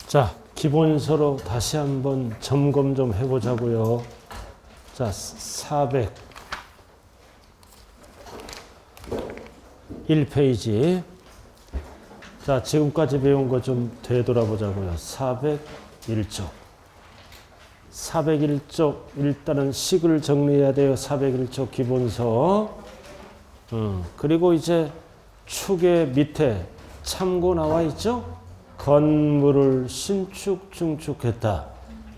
자, 기본서로 다시 한번 점검 좀 해보자고요. 자, 401페이지. 자, 지금까지 배운 거 좀 되돌아보자고요. 401쪽. 401쪽, 일단은 식을 정리해야 돼요. 401쪽 기본서. 그리고 이제 축의 밑에 참고 나와 있죠? 건물을 신축, 증축했다.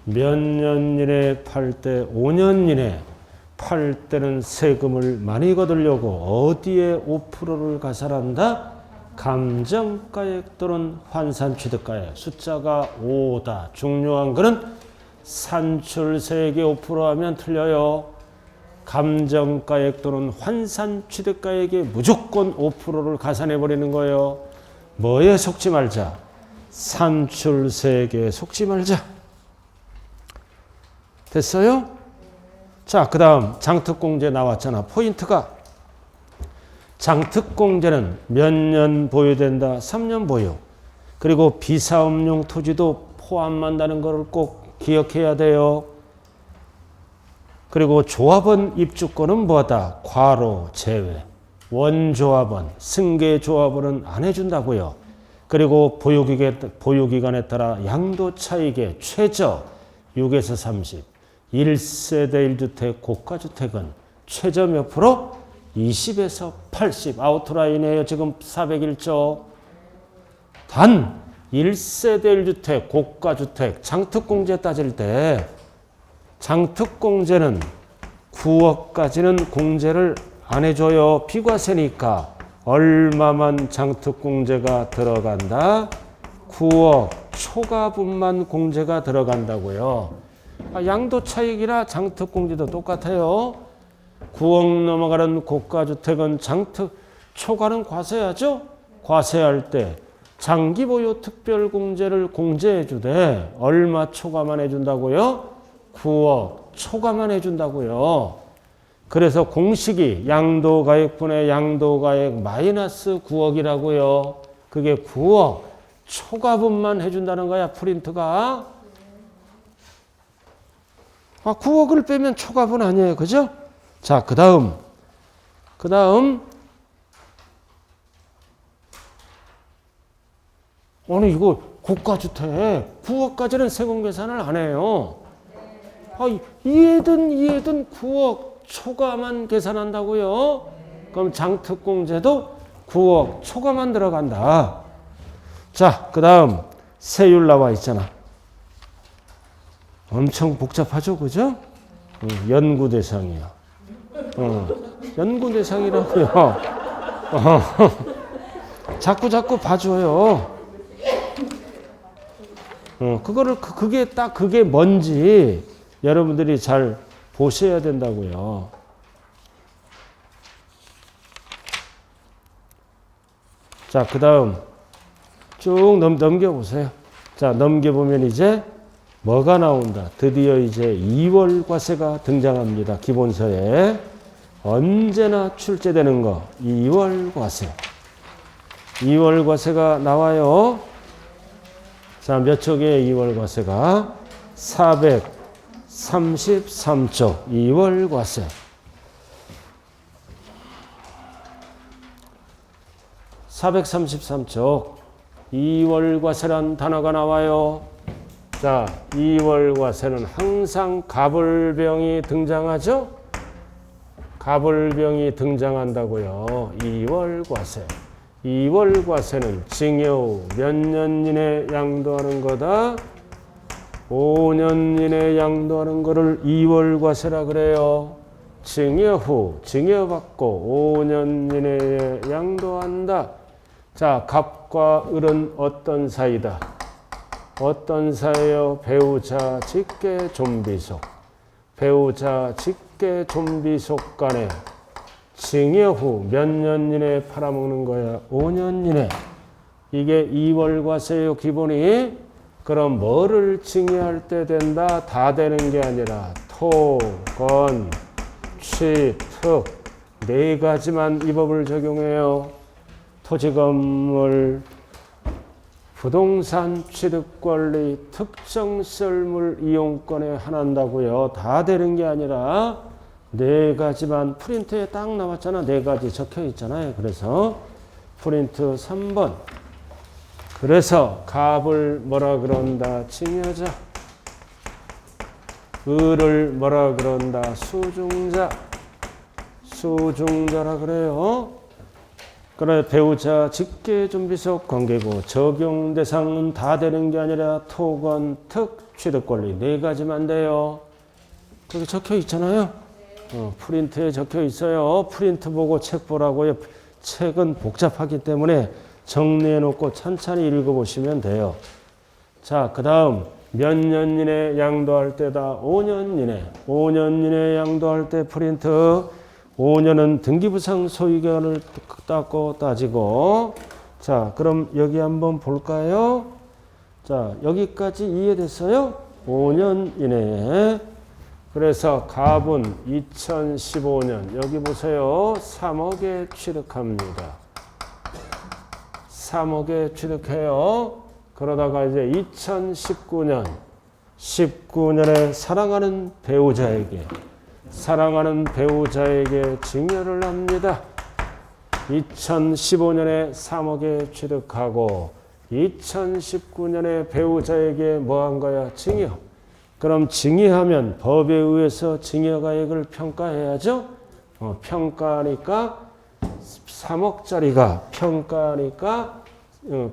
몇 년 이내 팔 때, 5년 이내 팔 때는 세금을 많이 거두려고 어디에 5%를 가산한다? 감정가액 또는 환산취득가액. 숫자가 5다. 중요한 거는 산출세액에 5% 하면 틀려요. 감정가액 또는 환산취득가액에 무조건 5%를 가산해버리는 거예요. 뭐에 속지 말자? 산출세액에 속지 말자. 됐어요? 자, 그 다음 장특공제 나왔잖아. 포인트가 장특공제는 몇 년 보유된다? 3년 보유. 그리고 비사업용 토지도 포함한다는 것을 꼭 기억해야 돼요. 그리고 조합원 입주권은 뭐다? 과로 제외. 원조합원, 승계조합원은 안 해준다고요. 그리고 보유기간에 따라 양도차익의 최저 6에서 30. 1세대 1주택 고가주택은 최저 몇 프로? 20에서 80. 아웃라인이에요. 지금 401조. 단 1세대 1주택 고가주택 장특공제 따질 때 장특공제는 9억까지는 공제를 안 해줘요. 비과세니까. 얼마만 장특공제가 들어간다? 9억 초과분만 공제가 들어간다고요. 양도차익이나 장특공제도 똑같아요. 9억 넘어가는 고가주택은 장특 초과는 과세하죠? 과세할 때 장기보유 특별공제를 공제해 주되 얼마 초과만 해준다고요? 9억 초과만 해준다고요. 그래서 공식이 양도가액분의 양도가액 마이너스 9억이라고요. 그게 9억 초과분만 해준다는 거야. 프린트가. 9억을 빼면 초과분 아니에요. 그죠? 자, 그 다음 아니 이거 고가주택 9억까지는 세금 계산을 안 해요. 이해든 9억 초과만 계산한다고요? 그럼 장특공제도 9억 초과만 들어간다. 자, 그 다음 세율 나와 있잖아. 엄청 복잡하죠, 그죠? 연구 대상이야. 연구 대상이라고요. 자꾸 봐줘요. 그게 뭔지 여러분들이 잘 보셔야 된다고요. 자, 그 다음 쭉 넘겨보세요. 자, 넘겨보면 이제 뭐가 나온다? 드디어 이제 2월 과세가 등장합니다. 기본서에. 언제나 출제되는 거. 2월 과세. 2월 과세가 나와요. 자, 몇 쪽에 2월 과세가? 433쪽 2월 과세. 433쪽 2월 과세란 단어가 나와요. 자, 2월 과세는 항상 가불병이 등장하죠? 가불병이 등장한다고요. 2월 과세. 2월 과세는 징여 후 몇 년 이내 양도하는 거다? 5년 이내 양도하는 거를 2월 과세라 그래요. 징여 후, 징여받고 5년 이내에 양도한다. 자, 갑과 을은 어떤 사이다? 어떤 사이요? 배우자, 직계, 좀비속. 배우자, 직계, 좀비속 간에 징여 후 몇 년 이내에 팔아먹는 거야? 5년 이내. 이게 2월 과세요, 기본이. 그럼 뭐를 징여할 때 된다? 다 되는 게 아니라 토, 건, 취, 특. 4가지만 이 법을 적용해요. 토지, 건물, 부동산 취득권리 특정 시설물 이용권에 한한다고요. 다 되는 게 아니라 네 가지만 프린트에 딱 나왔잖아. 네 가지 적혀 있잖아요. 그래서 프린트 3번. 그래서 갑을 뭐라 그런다? 칭여자. 을을 뭐라 그런다? 수중자. 수중자라 그래요. 그래 배우자 직계준비속 관계고 적용 대상은 다 되는 게 아니라 토건 특 취득권리 네 가지만 돼요. 거기 적혀 있잖아요. 프린트에 적혀 있어요. 프린트 보고 책 보라고요. 책은 복잡하기 때문에 정리해 놓고 천천히 읽어보시면 돼요. 자, 그 다음 몇 년 이내 양도할 때다. 5년 이내. 5년 이내 양도할 때 프린트 5년은 등기부상 소유기간을 따지고 자 그럼 여기 한번 볼까요? 자 여기까지 이해됐어요? 5년 이내에 그래서 갑은 2015년 여기 보세요. 3억에 취득합니다. 3억에 취득해요. 그러다가 이제 2019년 19년에 사랑하는 배우자에게 증여를 합니다. 2015년에 3억에 취득하고 2019년에 배우자에게 뭐 한 거야? 증여. 그럼 증여하면 법에 의해서 증여가액을 평가해야죠. 평가하니까 3억짜리가 평가하니까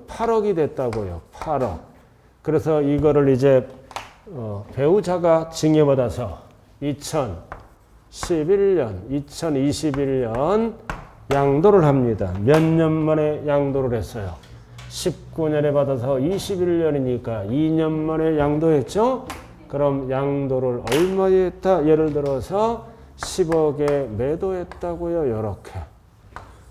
8억이 됐다고요. 8억. 그래서 이거를 이제 배우자가 증여받아서 2021년 양도를 합니다. 몇 년 만에 양도를 했어요? 19년에 받아서 21년이니까 2년 만에 양도했죠? 그럼 양도를 얼마에 했다? 예를 들어서 10억에 매도했다고요. 이렇게.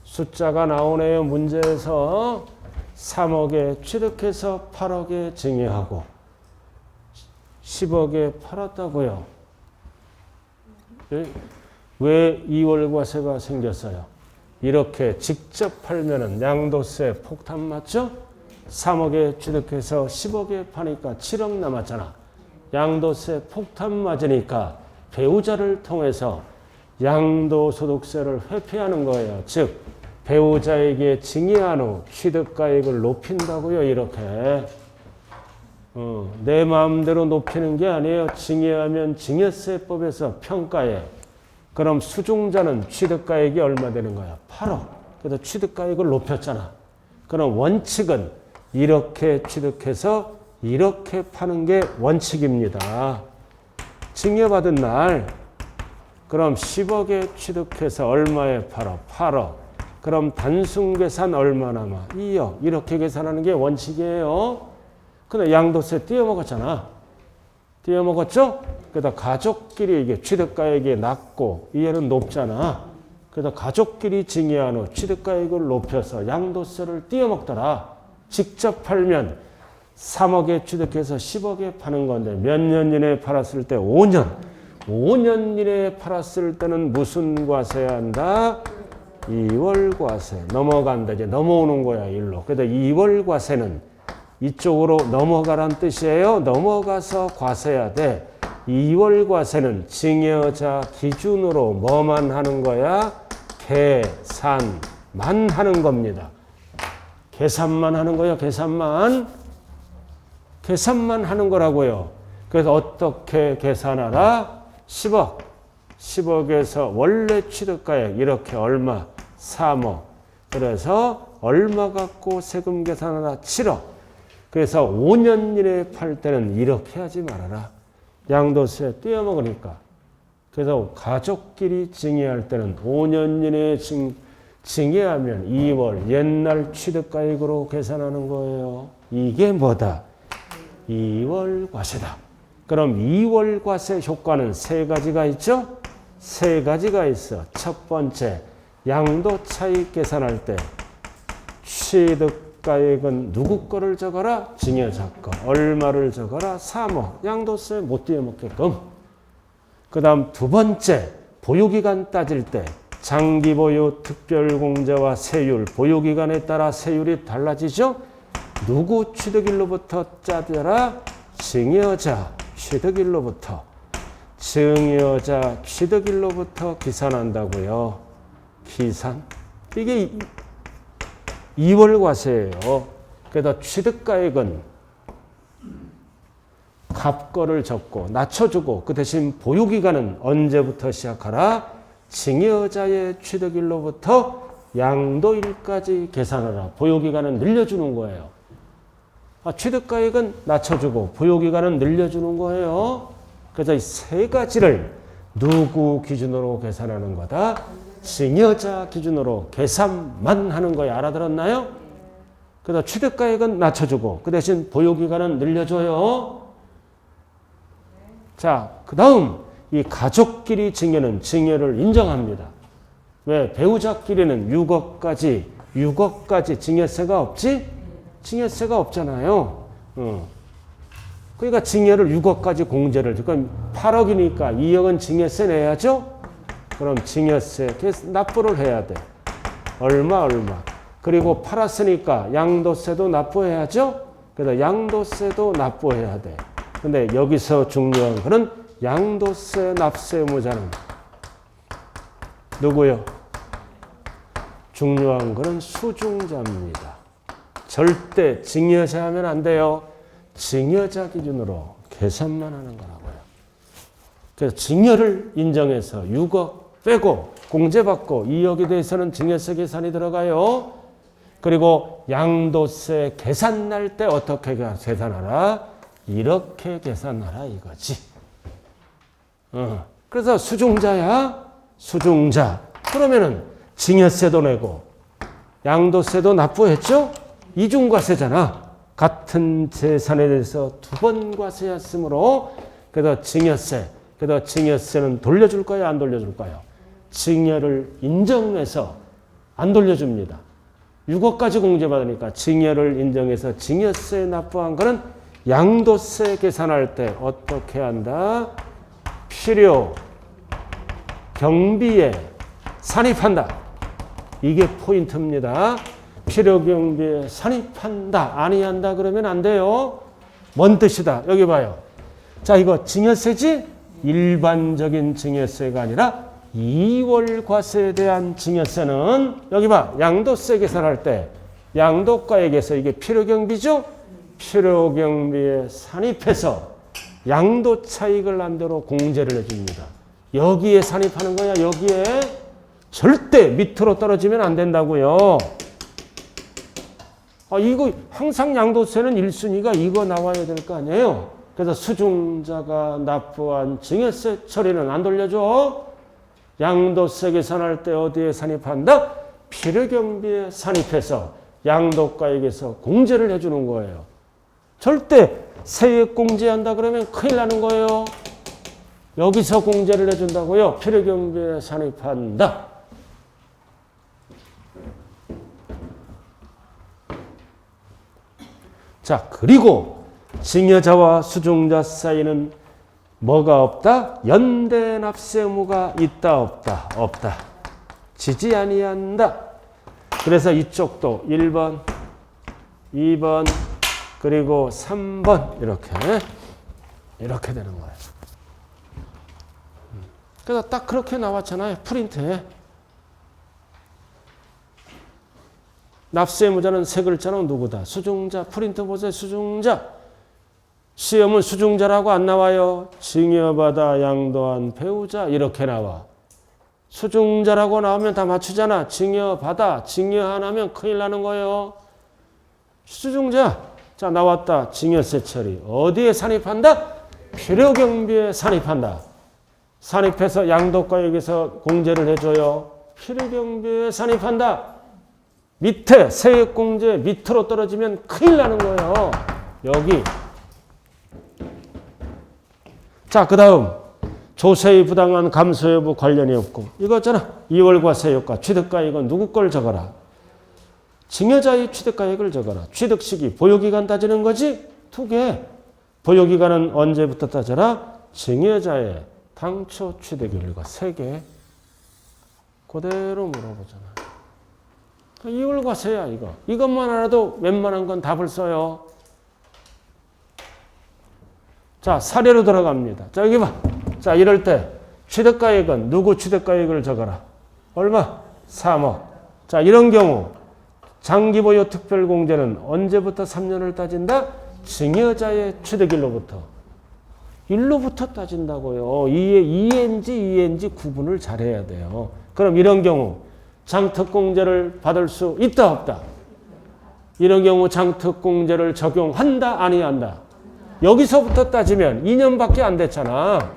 숫자가 나오네요. 문제에서 3억에 취득해서 8억에 증여하고 10억에 팔았다고요. 왜 이월과세가 생겼어요? 이렇게 직접 팔면은 양도세 폭탄 맞죠? 3억에 취득해서 10억에 파니까 7억 남았잖아. 양도세 폭탄 맞으니까 배우자를 통해서 양도소득세를 회피하는 거예요. 즉 배우자에게 증여한 후 취득가액을 높인다고요. 이렇게. 내 마음대로 높이는 게 아니에요. 증여하면 증여세법에서 평가해. 그럼 수중자는 취득가액이 얼마 되는 거야? 8억. 그래서 취득가액을 높였잖아. 그럼 원칙은 이렇게 취득해서 이렇게 파는 게 원칙입니다. 증여받은 날 그럼 10억에 취득해서 얼마에 팔어? 8억. 그럼 단순 계산 얼마 남아? 2억. 이렇게 계산하는 게 원칙이에요. 근데 양도세 띄어먹었잖아. 띄어먹었죠? 그래서 가족끼리 이게 취득가액이 낮고 얘는 높잖아. 그래서 가족끼리 증여한 후 취득가액을 높여서 양도세를 띄어먹더라. 직접 팔면 3억에 취득해서 10억에 파는 건데 몇 년 이내에 팔았을 때 5년. 5년 이내에 팔았을 때는 무슨 과세야 한다? 2월 과세. 넘어간다. 이제 넘어오는 거야, 일로. 그래서 2월 과세는 이쪽으로 넘어가란 뜻이에요. 넘어가서 과세해야 돼. 2월 과세는 증여자 기준으로 뭐만 하는 거야? 계산만 하는 겁니다. 계산만 하는 거야. 계산만 하는 거라고요. 그래서 어떻게 계산하라? 10억. 10억에서 원래 취득가액 이렇게 얼마? 3억. 그래서 얼마 갖고 세금 계산하라? 7억. 그래서 5년 이내에 팔 때는 이렇게 하지 말아라. 양도세 떼어먹으니까. 그래서 가족끼리 증여할 때는 5년 이내에 증여하면 2월 옛날 취득가액으로 계산하는 거예요. 이게 뭐다? 2월 과세다. 그럼 2월 과세 효과는 세 가지가 있죠? 세 가지가 있어. 첫 번째, 양도 차익 계산할 때 취득가액은 누구 거를 적어라? 증여자 거. 얼마를 적어라? 3억. 양도세 못 떼어먹게끔. 그 다음 두 번째, 보유기간 따질 때 장기보유, 특별공제와 세율, 보유기간에 따라 세율이 달라지죠? 누구 취득일로부터 짜더라? 증여자 취득일로부터. 증여자 취득일로부터 계산한다고요. 기산. 이게 2월 과세예요. 그래서 취득가액은 갑거를 적고 낮춰주고 그 대신 보유기간은 언제부터 시작하라? 증여자의 취득일로부터 양도일까지 계산하라. 보유기간은 늘려주는 거예요. 취득가액은 낮춰주고 보유기간은 늘려주는 거예요. 그래서 이 세 가지를 누구 기준으로 계산하는 거다? 증여자 기준으로 계산만 하는 거야. 알아들었나요? 그래서 취득가액은 낮춰주고 그 대신 보유기간은 늘려줘요. 자, 그 다음 이 가족끼리 증여는 증여를 인정합니다. 왜? 배우자끼리는 6억까지 증여세가 없지? 증여세가 없잖아요. 그러니까 증여를 6억까지 공제를. 그러니까 8억이니까 2억은 증여세 내야죠? 그럼 증여세 납부를 해야 돼. 얼마. 그리고 팔았으니까 양도세도 납부해야죠? 그래서 양도세도 납부해야 돼. 근데 여기서 중요한 거는 양도세 납세 의무자는 누구요? 중요한 거는 수중자입니다. 절대 증여자 하면 안 돼요. 증여자 기준으로 계산만 하는 거라고요. 그래서 증여를 인정해서 6억 빼고 공제받고 2억에 대해서는 증여세 계산이 들어가요. 그리고 양도세 계산 날 때 어떻게 계산하라? 이렇게 계산하라 이거지. 그래서 수중자야. 수중자. 그러면은 증여세도 내고 양도세도 납부했죠? 이중과세잖아. 같은 재산에 대해서 두 번 과세였으므로 그래서 증여세. 그래서 증여세는 돌려줄 거예요? 안 돌려줄 거예요? 증여를 인정해서 안 돌려줍니다. 6억까지 공제받으니까 증여를 인정해서 증여세 납부한 거는 양도세 계산할 때 어떻게 한다? 필요 경비에 산입한다. 이게 포인트입니다. 필요 경비에 산입한다. 아니한다 그러면 안 돼요. 뭔 뜻이다? 여기 봐요. 자, 이거 증여세지? 일반적인 증여세가 아니라 2월 과세에 대한 증여세는 여기 봐. 양도세 계산할 때 양도가액에서 이게 필요 경비죠? 필요 경비에 산입해서 양도 차익을 남대로 공제를 해줍니다. 여기에 산입하는 거야. 여기에 절대 밑으로 떨어지면 안 된다고요. 이거 항상 양도세는 1순위가 이거 나와야 될 거 아니에요. 그래서 수중자가 납부한 증여세 처리는 안 돌려줘. 양도세 계산할 때 어디에 산입한다? 필요경비에 산입해서 양도가액에서 공제를 해주는 거예요. 절대 세액 공제한다 그러면 큰일 나는 거예요. 여기서 공제를 해준다고요. 필요경비에 산입한다. 자, 그리고 증여자와 수중자 사이는 뭐가 없다? 연대 납세 의무가 있다 없다? 없다. 지지 아니한다. 그래서 이쪽도 1번, 2번, 그리고 3번 이렇게 되는 거예요. 그래서 딱 그렇게 나왔잖아요. 프린트에. 납세 의무자는 세 글자는 누구다? 수중자. 프린트 보세요. 수중자. 시험은 수중자라고 안 나와요. 증여받아 양도한 배우자 이렇게 나와. 수중자라고 나오면 다 맞추잖아. 증여받아, 증여 안 하면 큰일 나는 거예요. 수중자. 자, 나왔다. 증여세 처리. 어디에 산입한다? 필요경비에 산입한다. 산입해서 양도가액에서 공제를 해줘요. 필요경비에 산입한다. 밑에 세액공제 밑으로 떨어지면 큰일 나는 거예요. 여기. 자, 그 다음 조세의 부당한 감소 여부 관련이 없고 이거잖아. 2월 과세효과 취득가액은 누구 걸 적어라. 증여자의 취득가액을 적어라. 취득시기 보유기간 따지는 거지. 2개. 보유기간은 언제부터 따져라. 증여자의 당초 취득일과 3개. 그대로 물어보잖아. 이월과세야 이거. 이것만 알아도 웬만한 건 답을 써요. 자, 사례로 들어갑니다. 자, 여기 봐. 자, 이럴 때 취득가액은 누구 취득가액을 적어라. 얼마? 3억. 자, 이런 경우 장기보유 특별공제는 언제부터 3년을 따진다? 증여자의 취득일로부터. 일로부터 따진다고요. ENG 구분을 잘해야 돼요. 그럼 이런 경우 장특공제를 받을 수 있다 없다? 이런 경우 장특공제를 적용한다 아니한다? 여기서부터 따지면 2년밖에 안 됐잖아.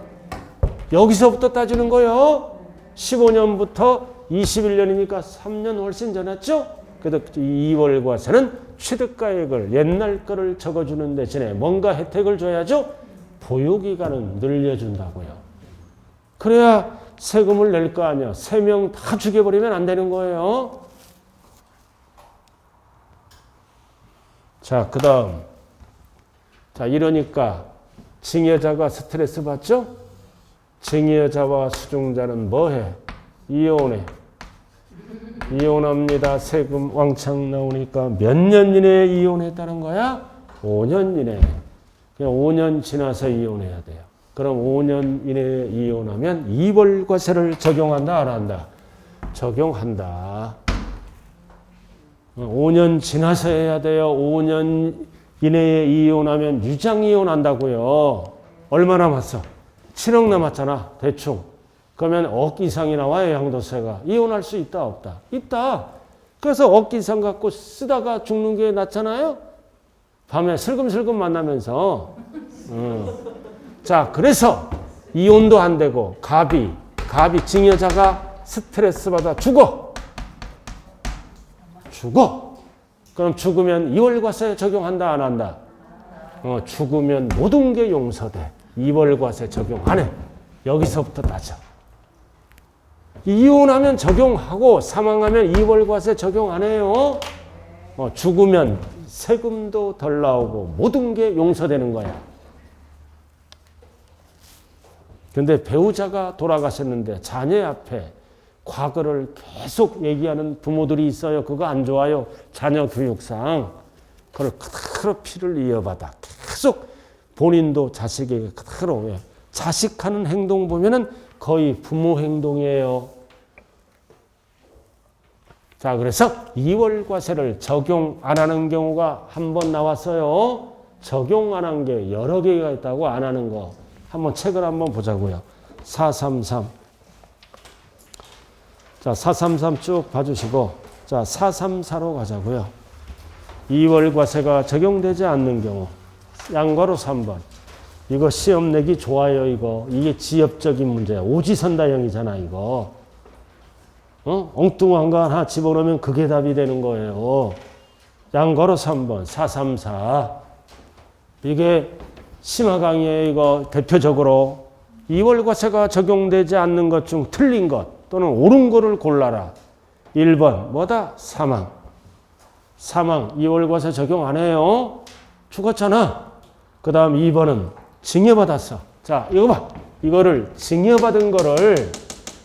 여기서부터 따지는 거요. 15년부터 21년이니까 3년 훨씬 지났죠? 그래도 2월과세는 취득가액을 옛날 거를 적어주는 대신에 뭔가 혜택을 줘야죠? 보유기간은 늘려준다고요. 그래야 세금을 낼 거 아니야. 3명 다 죽여버리면 안 되는 거예요. 자, 그 다음. 자, 이러니까 증여자가 스트레스 받죠? 증여자와 수중자는 뭐해? 이혼해. 이혼합니다. 세금 왕창 나오니까 몇 년 이내에 이혼했다는 거야? 5년 이내에. 그냥 5년 지나서 이혼해야 돼요. 그럼 5년 이내에 이혼하면 이월과세를 적용한다, 안 한다? 적용한다. 5년 지나서 해야 돼요. 5년 이내에 이혼하면 유장이혼한다고요. 얼마 남았어? 7억 남았잖아. 대충. 그러면 억 이상이 나와요. 양도세가. 이혼할 수 있다 없다? 있다. 그래서 억 이상 갖고 쓰다가 죽는 게 낫잖아요. 밤에 슬금슬금 만나면서. 자, 그래서 이혼도 안 되고 갑이 증여자가 스트레스 받아 죽어. 그럼 죽으면 이월과세 적용한다 안 한다? 죽으면 모든 게 용서돼. 이월과세 적용 안 해. 여기서부터 따져. 이혼하면 적용하고 사망하면 이월과세 적용 안 해요. 죽으면 세금도 덜 나오고 모든 게 용서되는 거야. 근데 배우자가 돌아가셨는데 자녀 앞에 과거를 계속 얘기하는 부모들이 있어요. 그거 안 좋아요. 자녀 교육상. 그걸 그대로 피를 이어받아. 계속 본인도 자식에게 그대로. 자식하는 행동 보면은 거의 부모 행동이에요. 자, 그래서 이월과세를 적용 안 하는 경우가 한 번 나왔어요. 적용 안 한 게 여러 개가 있다고 안 하는 거. 한번 책을 한번 보자고요. 433. 자, 433 쭉 봐주시고, 자, 434로 가자고요. 이월과세가 적용되지 않는 경우. 양괄호 3번. 이거 시험 내기 좋아요, 이거. 이게 지엽적인 문제야. 오지선다형이잖아, 이거. 엉뚱한 거 하나 집어넣으면 그게 답이 되는 거예요. 양괄호 3번, 434. 이게 심화 강의에 이거 대표적으로 이월과세가 적용되지 않는 것 중 틀린 것 또는 옳은 거를 골라라. 1번, 뭐다? 사망. 이월과세 적용 안 해요. 죽었잖아. 그 다음 2번은 증여받았어. 자, 이거 봐. 이거를 증여받은 거를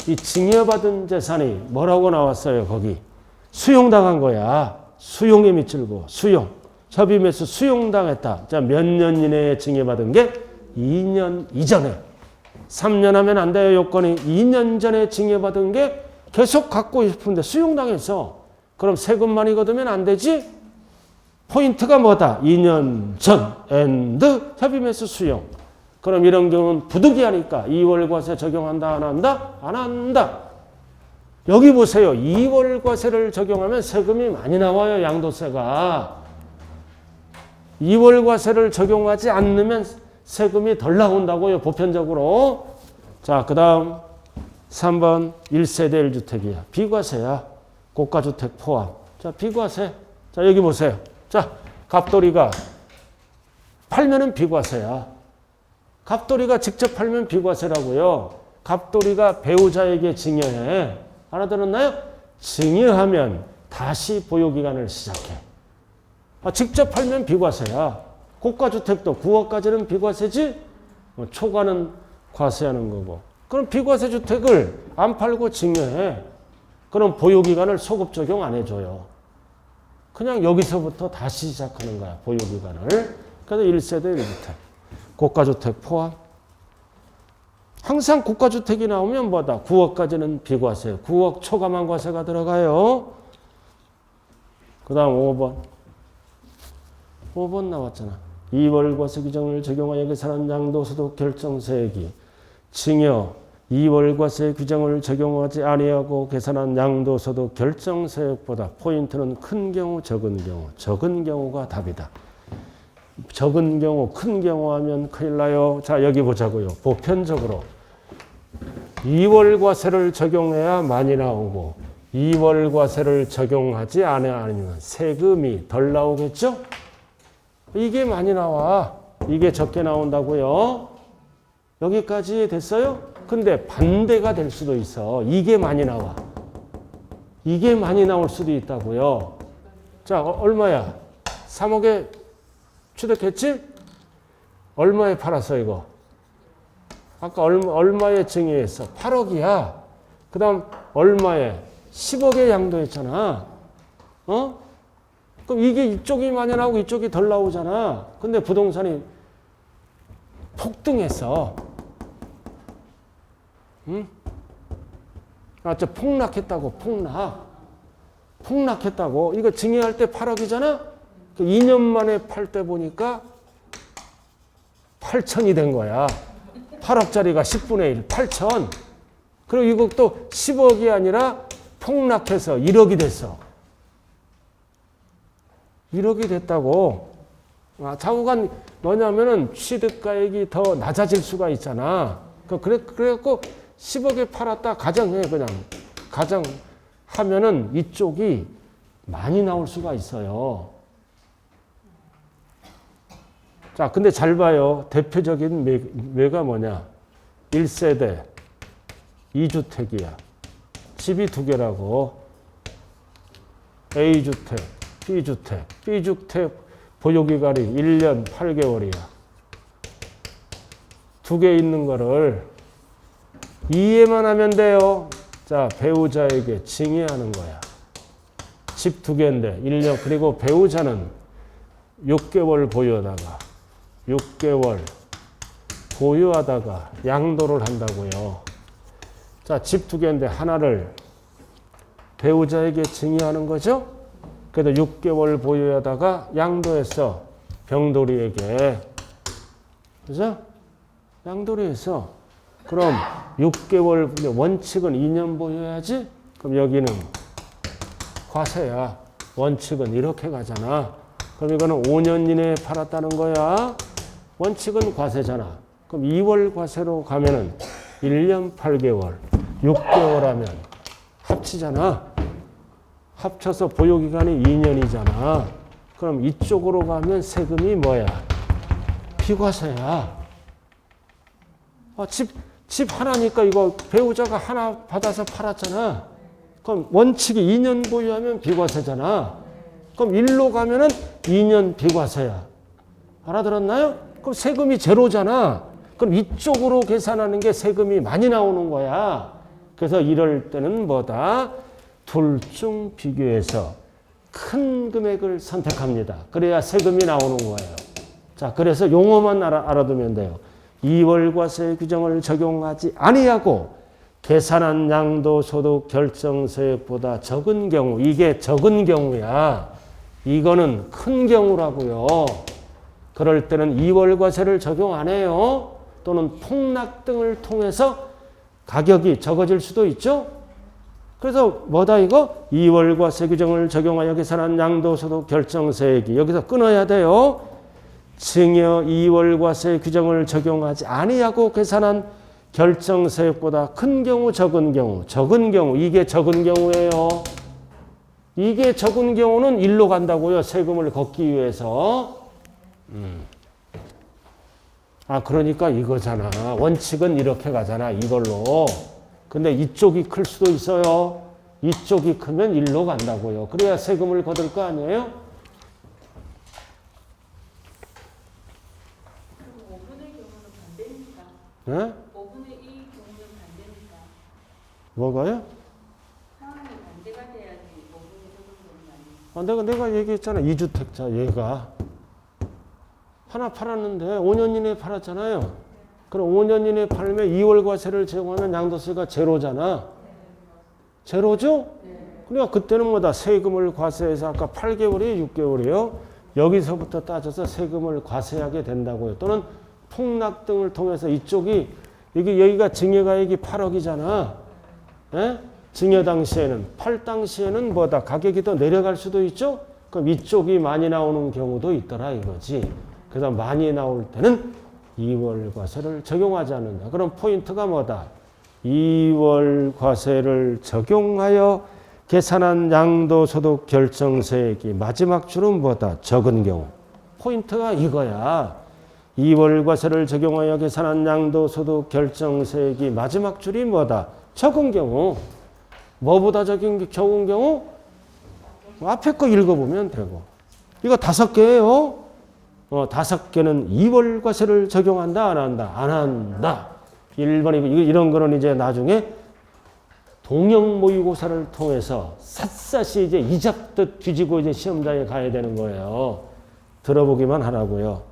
이 증여받은 재산이 뭐라고 나왔어요, 거기? 수용당한 거야. 수용에 미칠고, 수용. 협의매수 수용당했다. 자, 몇 년 이내에 증여받은 게 2년 이전에. 3년 하면 안 돼요, 요건이. 2년 전에 증여받은 게 계속 갖고 싶은데 수용당했어. 그럼 세금 많이 걷으면 안 되지? 포인트가 뭐다? 2년 전, 엔드, 협의매수 수용. 그럼 이런 경우는 부득이하니까 2월과세 적용한다, 안 한다? 안 한다. 여기 보세요. 2월과세를 적용하면 세금이 많이 나와요, 양도세가. 2월과세를 적용하지 않으면 세금이 덜 나온다고요, 보편적으로. 자, 그 다음 3번 1세대 1주택이야. 비과세야. 고가주택 포함. 자, 비과세. 자, 여기 보세요. 자, 갑돌이가 팔면은 비과세야. 갑돌이가 직접 팔면 비과세라고요. 갑돌이가 배우자에게 증여해. 알아들었나요? 증여하면 다시 보유기간을 시작해. 직접 팔면 비과세야. 고가주택도 9억까지는 비과세지? 초과는 과세하는 거고. 그럼 비과세 주택을 안 팔고 증여해. 그럼 보유기간을 소급 적용 안 해줘요. 그냥 여기서부터 다시 시작하는 거야. 보유기간을. 그래서 1세대 1주택. 고가주택 포함. 항상 고가주택이 나오면 뭐다? 9억까지는 비과세. 9억 초과만 과세가 들어가요. 그 다음 5번. 5번 나왔잖아. 2월 과세 규정을 적용하여 계산한 양도소득 결정세액이 징여 2월 과세 규정을 적용하지 아니하고 계산한 양도소득 결정세액보다 포인트는 큰 경우, 적은 경우. 적은 경우가 답이다. 적은 경우, 큰 경우 하면 큰일 나요. 자, 여기 보자고요. 보편적으로 2월 과세를 적용해야 많이 나오고 2월 과세를 적용하지 않으면 세금이 덜 나오겠죠? 이게 많이 나와. 이게 적게 나온다고요. 여기까지 됐어요? 근데 반대가 될 수도 있어. 이게 많이 나와. 이게 많이 나올 수도 있다고요. 자, 얼마야? 3억에 취득했지? 얼마에 팔았어, 이거? 아까 얼마에 증여했어? 8억이야. 그 다음 얼마에? 10억에 양도했잖아. 어? 그럼 이게 이쪽이 많이 나오고 이쪽이 덜 나오잖아. 근데 부동산이 폭등했어. 응? 아, 저 폭락했다고, 폭락. 폭락했다고. 이거 증여할 때 8억이잖아? 2년 만에 팔 때 보니까 8천이 된 거야. 8억짜리가 10분의 1, 8천. 그리고 이것도 10억이 아니라 폭락해서 1억이 됐어. 1억이 됐다고. 아, 좌우간 뭐냐면은 취득가액이 더 낮아질 수가 있잖아. 그래갖고 10억에 팔았다 가정해, 그냥. 가정하면은 이쪽이 많이 나올 수가 있어요. 자, 근데 잘 봐요. 대표적인 매가 뭐냐? 1세대, 2주택이야. 집이 2개라고. A주택, B주택. B주택 보유기간이 1년 8개월이야. 2개 있는 거를 이해만 하면 돼요. 자, 배우자에게 징의하는 거야. 집 2개인데 1년. 그리고 배우자는 6개월 보유하다가 6개월 보유하다가 양도를 한다고요. 자, 집 2개인데 하나를 배우자에게 징의하는 거죠. 그래도 6개월 보유하다가 양도했어. 병돌이에게. 그죠? 양도리했어. 그럼 6개월, 원칙은 2년 보유해야지? 그럼 여기는 과세야. 원칙은 이렇게 가잖아. 그럼 이거는 5년 이내에 팔았다는 거야. 원칙은 과세잖아. 그럼 2월 과세로 가면은 1년 8개월, 6개월 하면 합치잖아. 합쳐서 보유기간이 2년이잖아. 그럼 이쪽으로 가면 세금이 뭐야? 비과세야. 아, 집 하나니까 이거 배우자가 하나 받아서 팔았잖아. 그럼 원칙이 2년 보유하면 비과세잖아. 그럼 1로 가면은 2년 비과세야. 알아들었나요? 그럼 세금이 제로잖아. 그럼 이쪽으로 계산하는 게 세금이 많이 나오는 거야. 그래서 이럴 때는 뭐다? 둘 중 비교해서 큰 금액을 선택합니다. 그래야 세금이 나오는 거예요. 자, 그래서 용어만 알아두면 돼요. 2월 과세 규정을 적용하지 아니하고 계산한 양도소득 결정세액보다 적은 경우, 이게 적은 경우야. 이거는 큰 경우라고요. 그럴 때는 2월 과세를 적용 안 해요. 또는 폭락 등을 통해서 가격이 적어질 수도 있죠. 그래서 뭐다 이거? 2월 과세 규정을 적용하여 계산한 양도소득 결정세액이 여기서 끊어야 돼요. 증여 2월 과세 규정을 적용하지 아니하고 계산한 결정세액보다 큰 경우, 적은 경우. 적은 경우, 이게 적은 경우예요. 이게 적은 경우는 1로 간다고요. 세금을 걷기 위해서. 아, 그러니까 이거잖아. 원칙은 이렇게 가잖아. 이걸로. 근데 이쪽이 클 수도 있어요. 이쪽이 크면 1로 간다고요. 그래야 세금을 거둘 거 아니에요? 5분의 경우는 반대입니다. 네? 5분의 2 경우는 반대입니다. 뭐가요? 상황이 반대가 돼야지 5분의 적은 경우는 아닙니다. 내가 얘기했잖아. 2주택자 얘가 하나 팔았는데 5년 이내에 팔았잖아요. 그럼 5년 이내에 팔면 2월 과세를 제공하면 양도세가 제로잖아. 제로죠? 그러니까 그때는 뭐다? 세금을 과세해서 아까 8개월이에요? 6개월이에요? 여기서부터 따져서 세금을 과세하게 된다고요. 또는 폭락 등을 통해서 이쪽이 여기가 증여가액이 8억이잖아. 예? 증여 당시에는 팔 당시에는 뭐다? 가격이 더 내려갈 수도 있죠? 그럼 이쪽이 많이 나오는 경우도 있더라 이거지. 그래서 많이 나올 때는 2월 과세를 적용하지 않는다. 그럼 포인트가 뭐다? 2월 과세를 적용하여 계산한 양도소득 결정세액이 마지막 줄은 뭐다? 적은 경우. 포인트가 이거야. 2월 과세를 적용하여 계산한 양도소득 결정세액이 마지막 줄이 뭐다? 적은 경우. 뭐보다 적은 경우? 앞에 거 읽어보면 되고. 이거 5개예요. 5개는 2월 과세를 적용한다, 안 한다? 안 한다. 1번이고, 이런 거는 이제 나중에 동형 모의고사를 통해서 샅샅이 이제 이잡듯 뒤지고 이제 시험장에 가야 되는 거예요. 들어보기만 하라고요.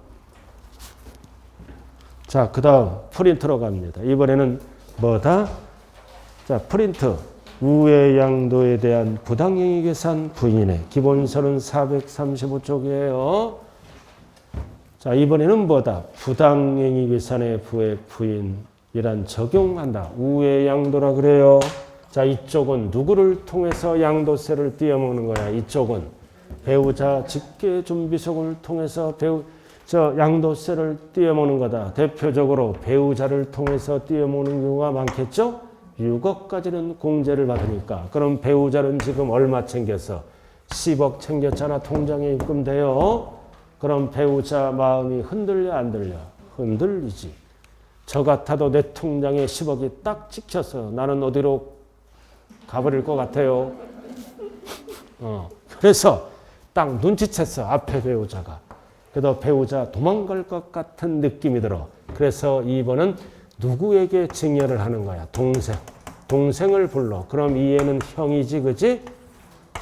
자, 그 다음 프린트로 갑니다. 이번에는 뭐다? 자, 프린트. 우회 양도에 대한 부당행위 계산 부인의 기본서는 435쪽이에요. 자, 이번에는 뭐다? 부당행위 계산의 부인이란 적용한다. 우회 양도라 그래요. 자, 이쪽은 누구를 통해서 양도세를 띄어먹는 거야? 이쪽은 배우자 직계준비속을 통해서 양도세를 띄어먹는 거다. 대표적으로 배우자를 통해서 띄어먹는 경우가 많겠죠? 6억까지는 공제를 받으니까. 그럼 배우자는 지금 얼마 챙겼어? 10억 챙겼잖아. 통장에 입금돼요. 그럼 배우자 마음이 흔들려 안 들려? 흔들리지. 저 같아도 내 통장에 10억이 딱 찍혀서 나는 어디로 가버릴 것 같아요. 그래서 딱 눈치챘어. 앞에 배우자가. 그래도 배우자 도망갈 것 같은 느낌이 들어. 그래서 2번은 누구에게 증여를 하는 거야? 동생을 불러. 그럼 이 애는 형이지, 그지?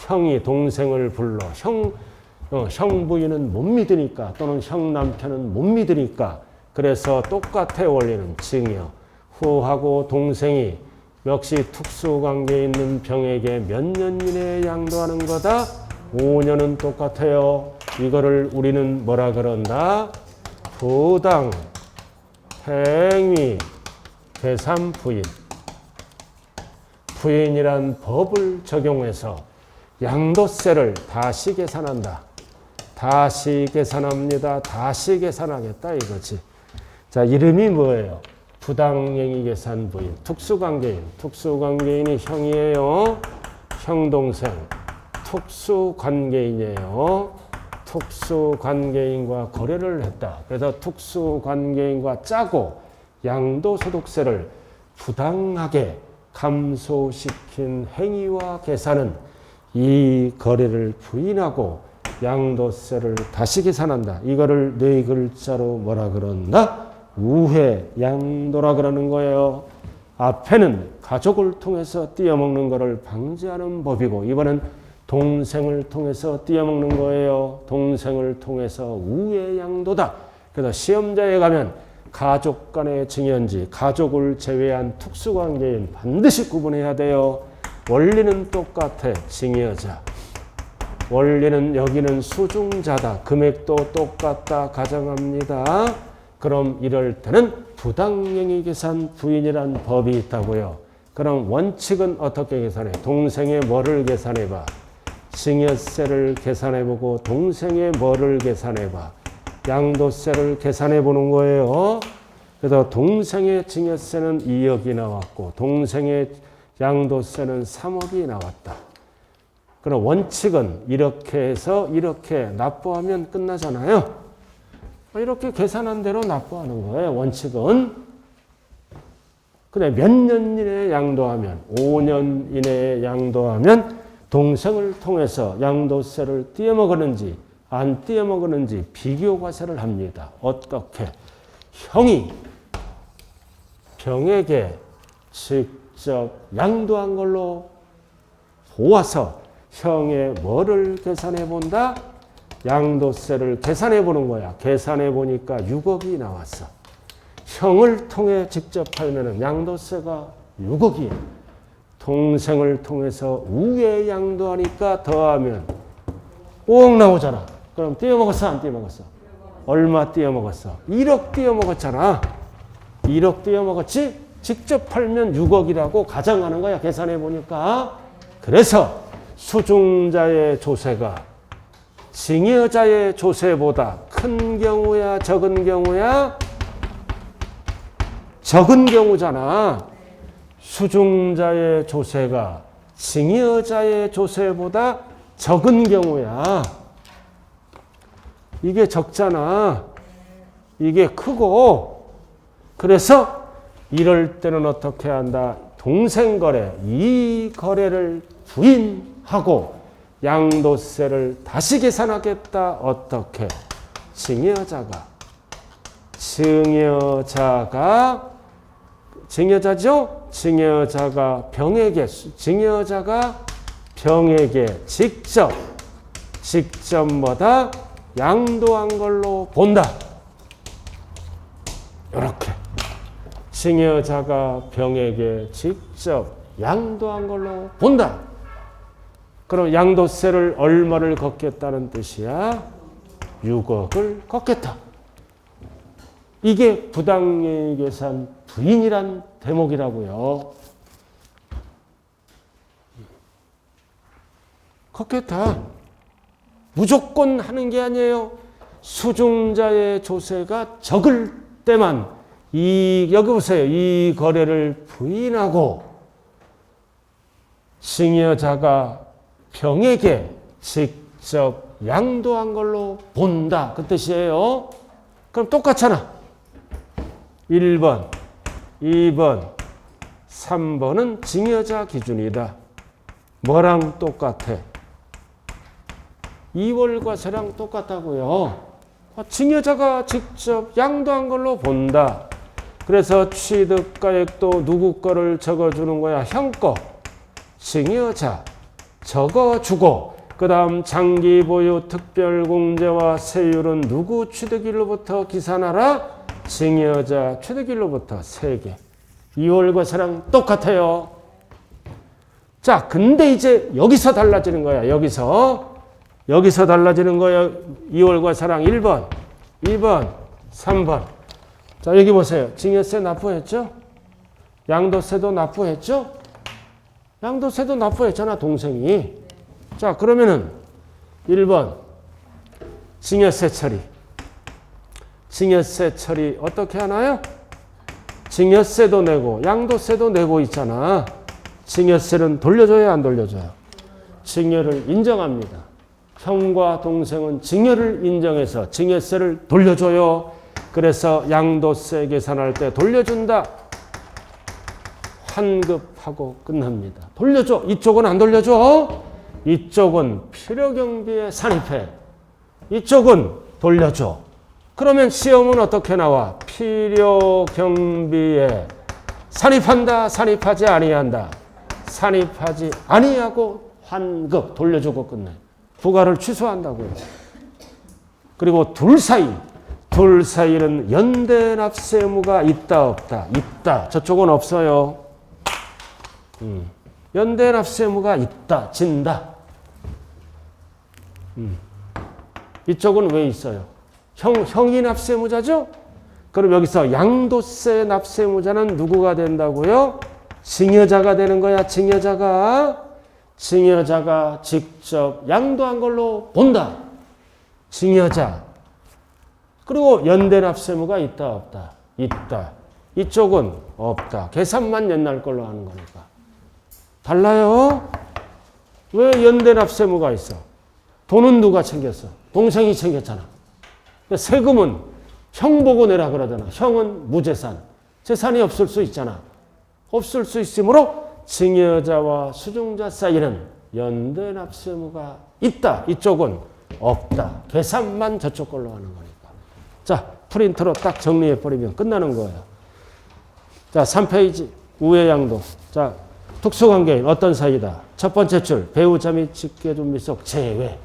형이 동생을 불러. 형 부인은 못 믿으니까, 또는 형 남편은 못 믿으니까. 그래서 똑같아 원리는 증여. 후하고 동생이 역시 특수관계에 있는 병에게 몇 년 이내에 양도하는 거다? 5년은 똑같아요. 이거를 우리는 뭐라 그런다? 부당 행위 계산 부인. 부인이란 법을 적용해서 양도세를 다시 계산한다. 다시 계산합니다. 다시 계산하겠다 이거지. 자, 이름이 뭐예요? 부당행위 계산 부인. 특수관계인. 특수관계인이 형이에요. 형 동생. 특수관계인이에요. 특수관계인과 거래를 했다. 그래서 특수관계인과 짜고 양도소득세를 부당하게 감소시킨 행위와 계산은 이 거래를 부인하고 양도세를 다시 계산한다. 이거를 네 글자로 뭐라 그런다? 우회 양도라 그러는 거예요. 앞에는 가족을 통해서 띄어먹는 거를 방지하는 법이고, 이번엔 동생을 통해서 띄어먹는 거예요. 동생을 통해서 우회 양도다. 그래서 시험자에 가면 가족 간의 증여인지 가족을 제외한 특수관계인 반드시 구분해야 돼요. 원리는 똑같아. 증여자. 원리는 여기는 수중자다. 금액도 똑같다. 가정합니다. 그럼 이럴 때는 부당행위 계산 부인이란 법이 있다고요. 그럼 원칙은 어떻게 계산해? 동생의 뭐를 계산해봐? 증여세를 계산해보고 동생의 뭐를 계산해봐? 양도세를 계산해보는 거예요. 그래서 동생의 증여세는 2억이 나왔고 동생의 양도세는 3억이 나왔다. 그럼 원칙은 이렇게 해서 이렇게 납부하면 끝나잖아요. 이렇게 계산한 대로 납부하는 거예요. 원칙은. 근데 몇 년 이내에 양도하면 5년 이내에 양도하면 동생을 통해서 양도세를 띄어먹었는지 안 띄어먹었는지 비교과세를 합니다. 어떻게? 형이 병에게 직접 양도한 걸로 보아서 형의 뭐를 계산해 본다? 양도세를 계산해 보는 거야. 계산해 보니까 6억이 나왔어. 형을 통해 직접 팔면은 양도세가 6억이야. 동생을 통해서 우에 양도하니까 더하면 5억 나오잖아. 그럼 띄어먹었어, 안 띄어먹었어? 얼마 띄어먹었어? 1억 띄어먹었잖아. 1억 띄어먹었지? 직접 팔면 6억이라고 가정하는 거야. 계산해 보니까. 그래서 수중자의 조세가 징여자의 조세보다 큰 경우야, 적은 경우야? 적은 경우잖아. 수중자의 조세가 징여자의 조세보다 적은 경우야. 이게 적잖아. 이게 크고. 그래서 이럴 때는 어떻게 한다? 동생거래, 이 거래를 부인하고 양도세를 다시 계산하겠다. 어떻게? 증여자죠? 증여자가 병에게 직접 뭐다? 양도한 걸로 본다. 이렇게. 증여자가 병에게 직접 양도한 걸로 본다. 그럼 양도세를 얼마를 걷겠다는 뜻이야? 6억을 걷겠다. 이게 부당이익계산 부인이란 대목이라고요. 걷겠다. 무조건 하는 게 아니에요. 수중자의 조세가 적을 때만 여기 보세요. 이 거래를 부인하고 증여자가 병에게 직접 양도한 걸로 본다. 그 뜻이에요. 그럼 똑같잖아. 1번, 2번, 3번은 증여자 기준이다. 뭐랑 똑같아? 2월과세랑 똑같다고요. 증여자가 직접 양도한 걸로 본다. 그래서 취득가액도 누구 거를 적어주는 거야? 형 거. 증여자 적어주고 그 다음 장기 보유 특별공제와 세율은 누구 취득일로부터 계산하라? 증여자 취득일로부터 3개. 2월과세랑 똑같아요. 자, 근데 이제 여기서 달라지는 거야. 여기서 달라지는 거예요. 2월과세랑 1번, 2번, 3번. 자, 여기 보세요. 증여세 납부했죠? 양도세도 납부했죠? 양도세도 납부했잖아, 동생이. 자, 그러면은 1번 증여세 처리. 증여세 처리 어떻게 하나요? 증여세도 내고 양도세도 내고 있잖아. 증여세는 돌려줘야 안 돌려줘요? 증여를 인정합니다. 형과 동생은 증여를 인정해서 증여세를 돌려줘요. 그래서 양도세 계산할 때 돌려준다. 환급하고 끝납니다. 돌려줘. 이쪽은 안 돌려줘. 이쪽은 필요경비에 산입해. 이쪽은 돌려줘. 그러면 시험은 어떻게 나와? 필요경비에 산입한다. 산입하지 아니한다. 산입하지 아니하고 환급 돌려주고 끝내. 부과를 취소한다고요. 그리고 둘 사이는 연대 납세 의무가 있다 없다? 있다. 저쪽은 없어요. 연대 납세 의무가 있다. 진다. 이쪽은 왜 있어요? 형이 납세 의무자죠? 그럼 여기서 양도세 납세 의무자는 누구가 된다고요? 증여자가 되는 거야. 증여자가 직접 양도한 걸로 본다. 증여자. 그리고 연대 납세 의무가 있다 없다? 있다. 이쪽은 없다. 계산만 옛날 걸로 하는 거니까. 달라요? 왜 연대 납세 의무가 있어? 돈은 누가 챙겼어? 동생이 챙겼잖아. 세금은 형 보고 내라 그러잖아. 형은 무재산. 재산이 없을 수 있잖아. 없을 수 있으므로 증여자와 수중자 사이는 연대 납세 의무가 있다. 이쪽은 없다. 계산만 저쪽 걸로 하는 거니까. 자, 프린트로 딱 정리해버리면 끝나는 거예요. 자, 3페이지 우회양도. 자, 특수관계인 어떤 사이다. 첫 번째 줄 배우자 및 직계존비속 제외.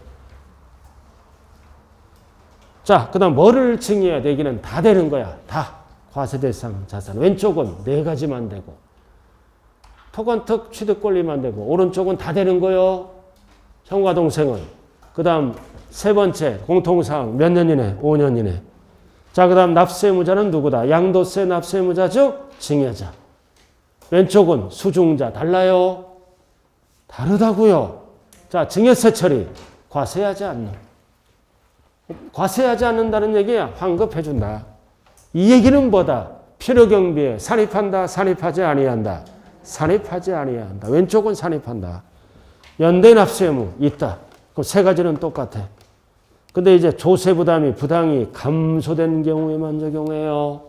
자, 그 다음 뭐를 증여해야 되기는 다 되는 거야. 다. 과세대상 자산. 왼쪽은 네 가지만 되고 토건특 취득권리만 되고 오른쪽은 다 되는 거요. 형과 동생은. 그 다음 세 번째 공통사항 몇 년 이내? 5년 이내. 자, 그 다음 납세의무자는 누구다? 양도세 납세의무자 즉 증여자. 왼쪽은 수중자. 달라요? 다르다고요. 자, 증여세 처리. 과세하지 않는. 과세하지 않는다는 얘기야. 환급해준다. 이 얘기는 뭐다? 필요경비에 산입한다. 산입하지 아니한다. 산입하지 아니한다. 왼쪽은 산입한다. 연대납세의무 있다. 그 세 가지는 똑같아. 근데 이제 조세부담이 부당이 감소된 경우에만 적용해요.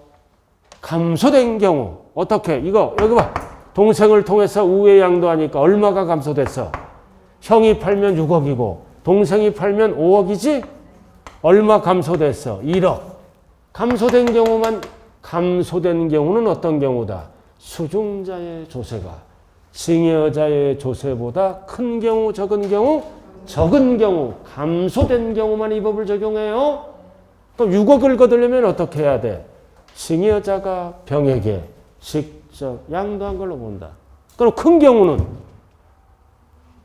감소된 경우 어떻게? 이거 여기 봐. 동생을 통해서 우회 양도하니까 얼마가 감소됐어? 형이 팔면 6억이고 동생이 팔면 5억이지? 얼마 감소됐어? 1억. 감소된 경우는 어떤 경우다? 수중자의 조세가 증여자의 조세보다 큰 경우, 적은 경우? 적은 경우, 감소된 경우만 이 법을 적용해요. 그럼 6억을 거두려면 어떻게 해야 돼? 증여자가 병에게 직접 양도한 걸로 본다. 그럼 큰 경우는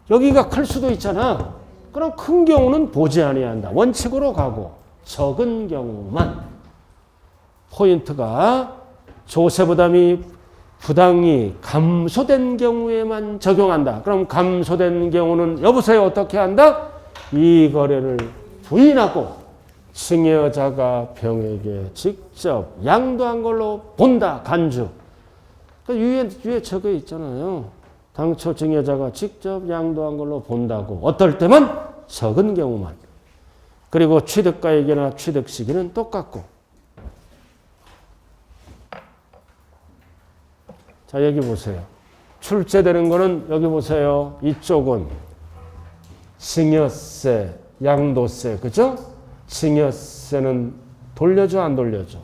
여기가 클 수도 있잖아. 그럼 큰 경우는 보지 아니한다. 원칙으로 가고 적은 경우만 포인트가 조세부담이 부당이 감소된 경우에만 적용한다. 그럼 감소된 경우는 여보세요 어떻게 한다? 이 거래를 부인하고 증여자가 병에게 직접 양도한 걸로 본다. 간주. 위에 적혀 있잖아요. 당초 증여자가 직접 양도한 걸로 본다고. 어떨 때만? 적은 경우만. 그리고 취득가액이나 취득시기는 똑같고. 자, 여기 보세요. 출제되는 거는 여기 보세요. 이쪽은 증여세, 양도세, 그죠? 증여세는 돌려줘, 안 돌려줘?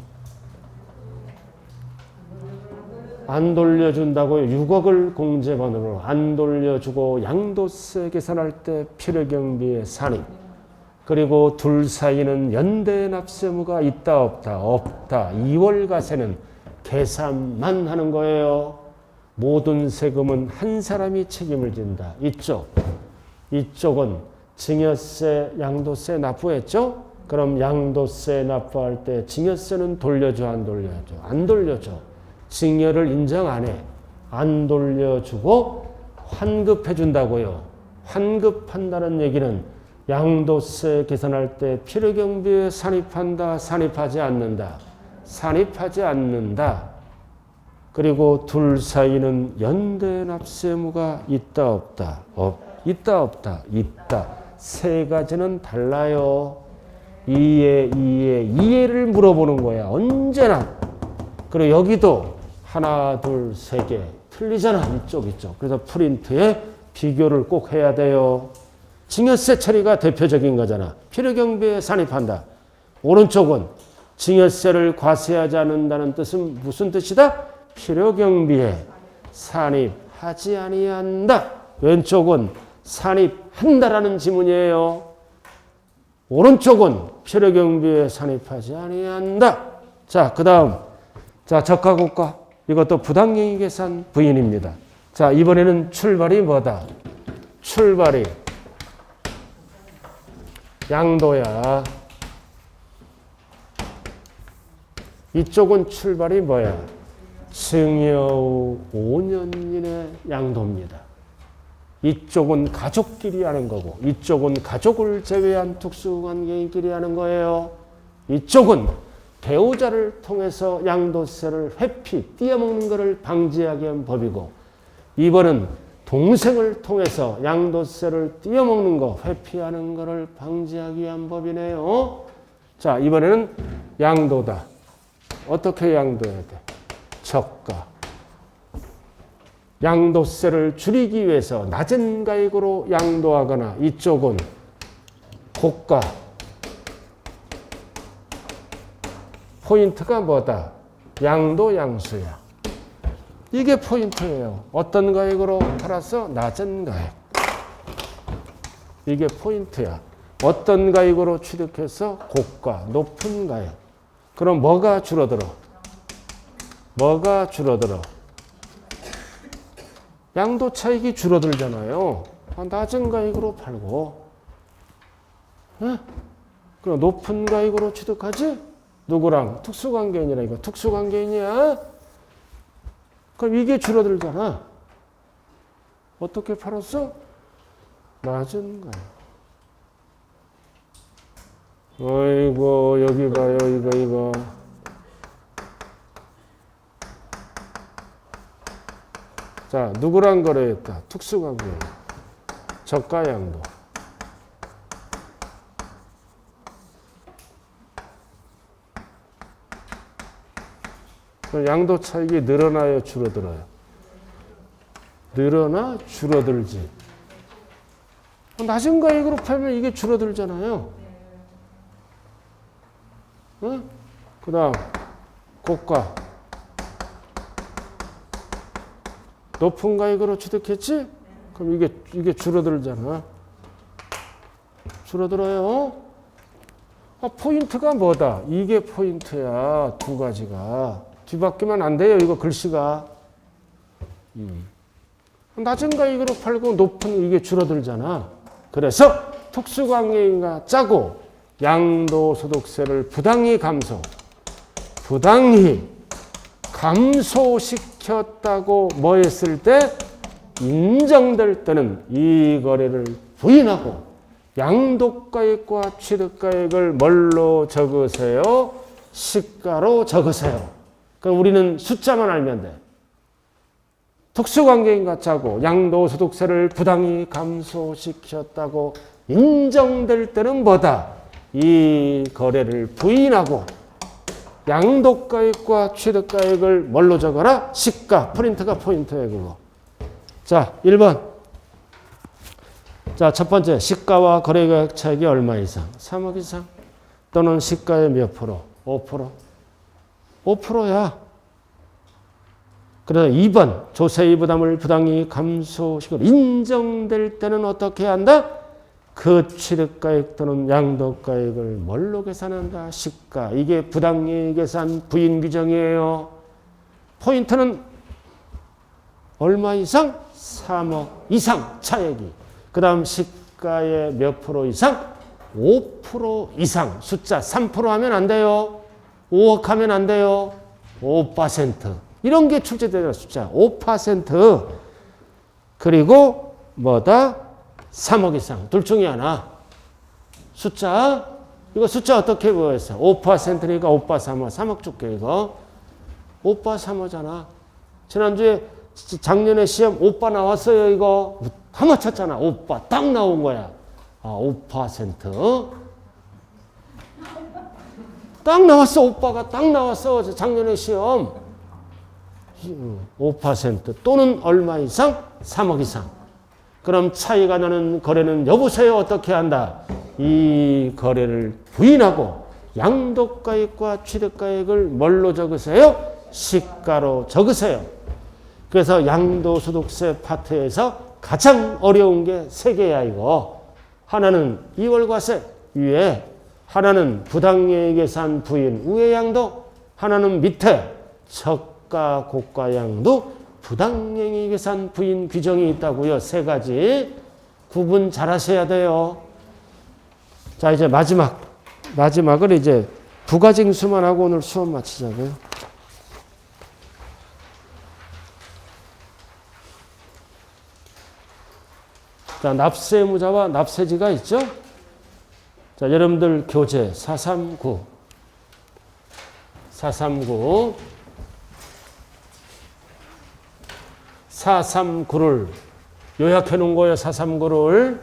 안 돌려준다고요. 6억을 공제번호로 안 돌려주고 양도세 계산할 때 필요경비의 산입. 그리고 둘 사이는 연대 납세의무가 있다 없다? 없다. 2월 가세는 계산만 하는 거예요. 모든 세금은 한 사람이 책임을 진다. 이쪽은 증여세, 양도세 납부했죠? 그럼 양도세 납부할 때 증여세는 돌려줘, 안 돌려줘? 안 돌려줘. 증여를 인정 안 해. 안 돌려주고 환급해 준다고요. 환급한다는 얘기는 양도세 계산할 때 필요경비에 산입한다, 산입하지 않는다. 산입하지 않는다. 그리고 둘 사이는 연대 납세의무가 있다 없다? 있다 없다? 있다. 세 가지는 달라요. 이해를 물어보는 거야. 언제나. 그리고 여기도 하나, 둘, 세 개 틀리잖아. 이쪽. 그래서 프린트에 비교를 꼭 해야 돼요. 증여세 처리가 대표적인 거잖아. 필요경비에 산입한다. 오른쪽은 증여세를 과세하지 않는다는 뜻은 무슨 뜻이다? 필요경비에 산입하지 아니한다. 왼쪽은 산입한다라는 지문이에요. 오른쪽은 필요경비에 산입하지 아니한다. 자, 그 다음. 자, 저가고가. 이것도 부당행위 계산 부인입니다. 자, 이번에는 출발이 뭐다? 출발이 양도야. 이쪽은 출발이 뭐야? 증여 후 5년 이내 양도입니다. 이쪽은 가족끼리 하는 거고 이쪽은 가족을 제외한 특수관계인끼리 하는 거예요. 이쪽은 배우자를 통해서 양도세를 회피, 띄어먹는 것을 방지하기 위한 법이고 이번은 동생을 통해서 양도세를 띄어먹는 거, 회피하는 것을 방지하기 위한 법이네요. 자, 이번에는 양도다. 어떻게 양도해야 돼? 저가. 양도세를 줄이기 위해서 낮은 가액으로 양도하거나 이쪽은 고가. 포인트가 뭐다? 양도 양수야. 이게 포인트예요. 어떤 가액으로 팔았어? 낮은 가액. 이게 포인트야. 어떤 가액으로 취득해서 고가, 높은 가액. 그럼 뭐가 줄어들어? 뭐가 줄어들어? 양도 차익이 줄어들잖아요. 낮은 가액으로 팔고. 네? 그럼 높은 가액으로 취득하지? 누구랑? 특수관계인이라니까. 특수관계인이야? 그럼 이게 줄어들잖아. 어떻게 팔았어? 낮은 가액. 어이구, 여기 봐요, 이거. 자, 누구랑 거래했다? 특수관계인. 저가양도. 양도 차익이 늘어나요, 줄어들어요? 늘어나, 줄어들지. 낮은 가액으로 팔면 이게 줄어들잖아요. 응? 그 다음, 고가. 높은 가액으로 취득했지? 그럼 이게 줄어들잖아. 줄어들어요. 포인트가 뭐다? 이게 포인트야. 두 가지가. 뒤바뀌면 안 돼요. 이거 글씨가. 낮은 가액으로 팔고 높은 이게 줄어들잖아. 그래서 특수관계인과 짜고 양도소득세를 부당히 감소시켰다고 뭐 했을 때? 인정될 때는 이 거래를 부인하고 양도가액과 취득가액을 뭘로 적으세요? 시가로 적으세요. 그럼 우리는 숫자만 알면 돼. 특수관계인과 짜고 양도소득세를 부당히 감소시켰다고 인정될 때는 뭐다? 이 거래를 부인하고 양도가액과 취득가액을 뭘로 적어라? 시가. 프린트가 포인트예요, 그거. 자, 1번. 자, 첫 번째. 시가와 거래가액 차익이 얼마 이상? 3억 이상. 또는 시가의 몇 프로? 5%. 5%야. 그래서 2번. 조세의 부담을 부당히 감소시키고 인정될 때는 어떻게 한다? 그 취득가액 또는 양도가액을 뭘로 계산한다? 시가. 이게 부당히 계산 부인 규정이에요. 포인트는 얼마 이상? 3억 이상 차액이. 그 다음 시가의 몇 프로 이상? 5% 이상. 숫자 3% 하면 안 돼요. 5억 하면 안 돼요. 5%. 이런 게 출제되는 숫자. 5%. 그리고 뭐다? 3억 이상. 둘 중에 하나. 숫자. 이거 숫자 어떻게 구했어? 5%니까 오빠 3호. 3억 줄게, 이거. 오빠 3호잖아. 지난주에 작년에 시험 오빠 나왔어요, 이거. 다 맞췄잖아. 오빠 딱 나온 거야. 5%. 딱 나왔어. 오빠가 딱 나왔어. 작년에 시험. 5% 또는 얼마 이상? 3억 이상. 그럼 차이가 나는 거래는 여보세요. 어떻게 한다? 이 거래를 부인하고 양도가액과 취득가액을 뭘로 적으세요? 시가로 적으세요. 그래서 양도소득세 파트에서 가장 어려운 게 세 개야, 이거. 하나는 이월과세 위에, 하나는 부당이익 계산 부인 우회 양도, 하나는 밑에 저가 고가 양도 부당이익 계산 부인 규정이 있다고요. 세 가지. 구분 잘 하셔야 돼요. 자, 이제 마지막을 이제 부가징수만 하고 오늘 수업 마치자고요. 자, 납세무자와 납세지가 있죠? 자, 여러분들 교재 439. 439를 요약해 놓은 거예요. 439를.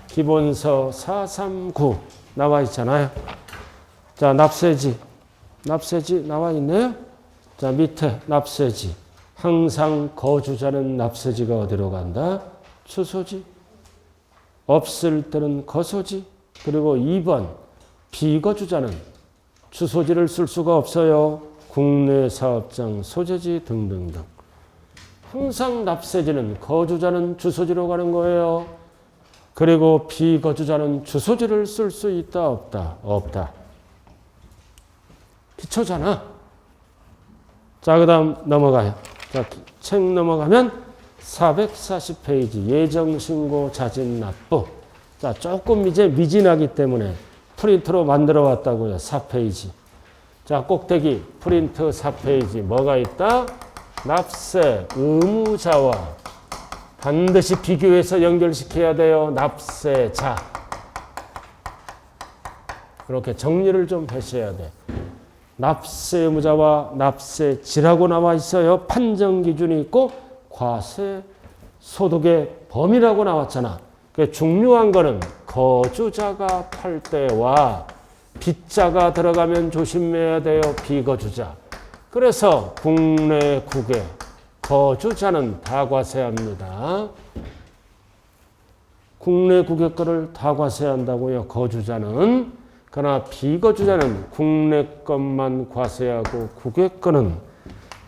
기본서 439 나와 있잖아요. 자, 납세지 나와 있네요. 자, 밑에 납세지. 항상 거주자는 납세지가 어디로 간다? 추소지. 없을 때는 거소지. 그리고 2번 비거주자는 주소지를 쓸 수가 없어요. 국내 사업장 소재지 등등등. 항상 납세지는 거주자는 주소지로 가는 거예요. 그리고 비거주자는 주소지를 쓸 수 있다 없다? 없다. 기초잖아. 자, 그 다음 넘어가요. 자, 책 넘어가면 440페이지 예정신고 자진 납부. 자, 조금 이제 미진하기 때문에 프린트로 만들어 왔다고요. 4페이지. 자, 꼭대기 프린트 4페이지 뭐가 있다? 납세 의무자와 반드시 비교해서 연결시켜야 돼요. 납세자. 그렇게 정리를 좀 하셔야 돼. 납세 의무자와 납세지라고 나와 있어요. 판정 기준이 있고 과세 소득의 범위라고 나왔잖아. 중요한 거는 거주자가 팔 때와 빚자가 들어가면 조심해야 돼요. 비거주자. 그래서 국내국에 거주자는 다 과세합니다. 국내국의 거를 다 과세한다고요. 거주자는. 그러나 비거주자는 국내 것만 과세하고 국외 거는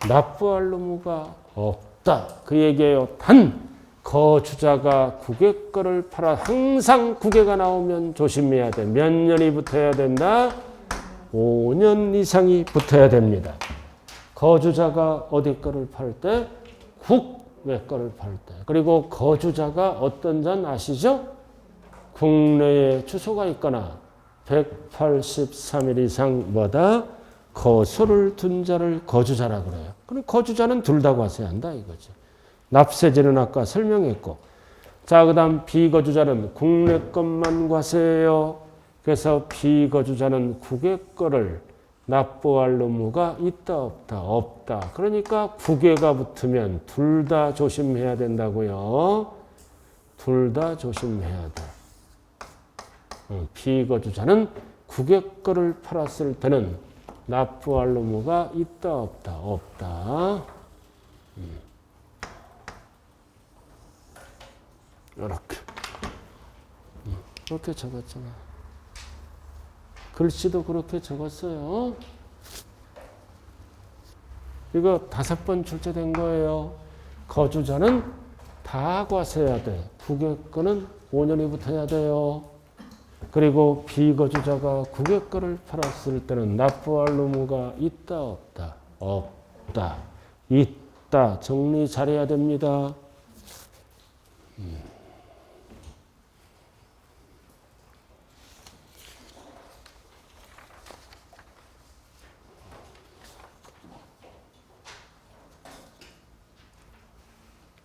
납부할 의무가 없다. 그 얘기예요. 단 거주자가 국외 거를 팔아 항상 국외가 나오면 조심해야 돼. 몇 년이 붙어야 된다? 5년 이상이 붙어야 됩니다. 거주자가 어디 거를 팔 때? 국외 거를 팔 때. 그리고 거주자가 어떤 자는 아시죠? 국내에 주소가 있거나 183일 이상 뭐다? 거소를 둔 자를 거주자라 그래요. 그럼 거주자는 둘 다 과세한다 이거지. 납세지는 아까 설명했고. 자, 그 다음 비거주자는 국내 것만 과세해요. 그래서 비거주자는 국외 거를 납부할 의무가 있다 없다? 없다. 그러니까 국외가 붙으면 둘 다 조심해야 된다고요. 둘 다 조심해야 돼. 비거주자는 국외 거를 팔았을 때는 납부할 의무가 있다 없다? 없다. 이렇게. 그렇게 적었잖아. 글씨도 그렇게 적었어요. 이거 5번 출제된 거예요. 거주자는 다 과세해야 돼. 국외 거는 5년이 붙어야 돼요. 그리고 비거주자가 국외 거를 팔았을 때는 납부할 의무가 있다 없다? 없다. 있다. 정리 잘해야 됩니다.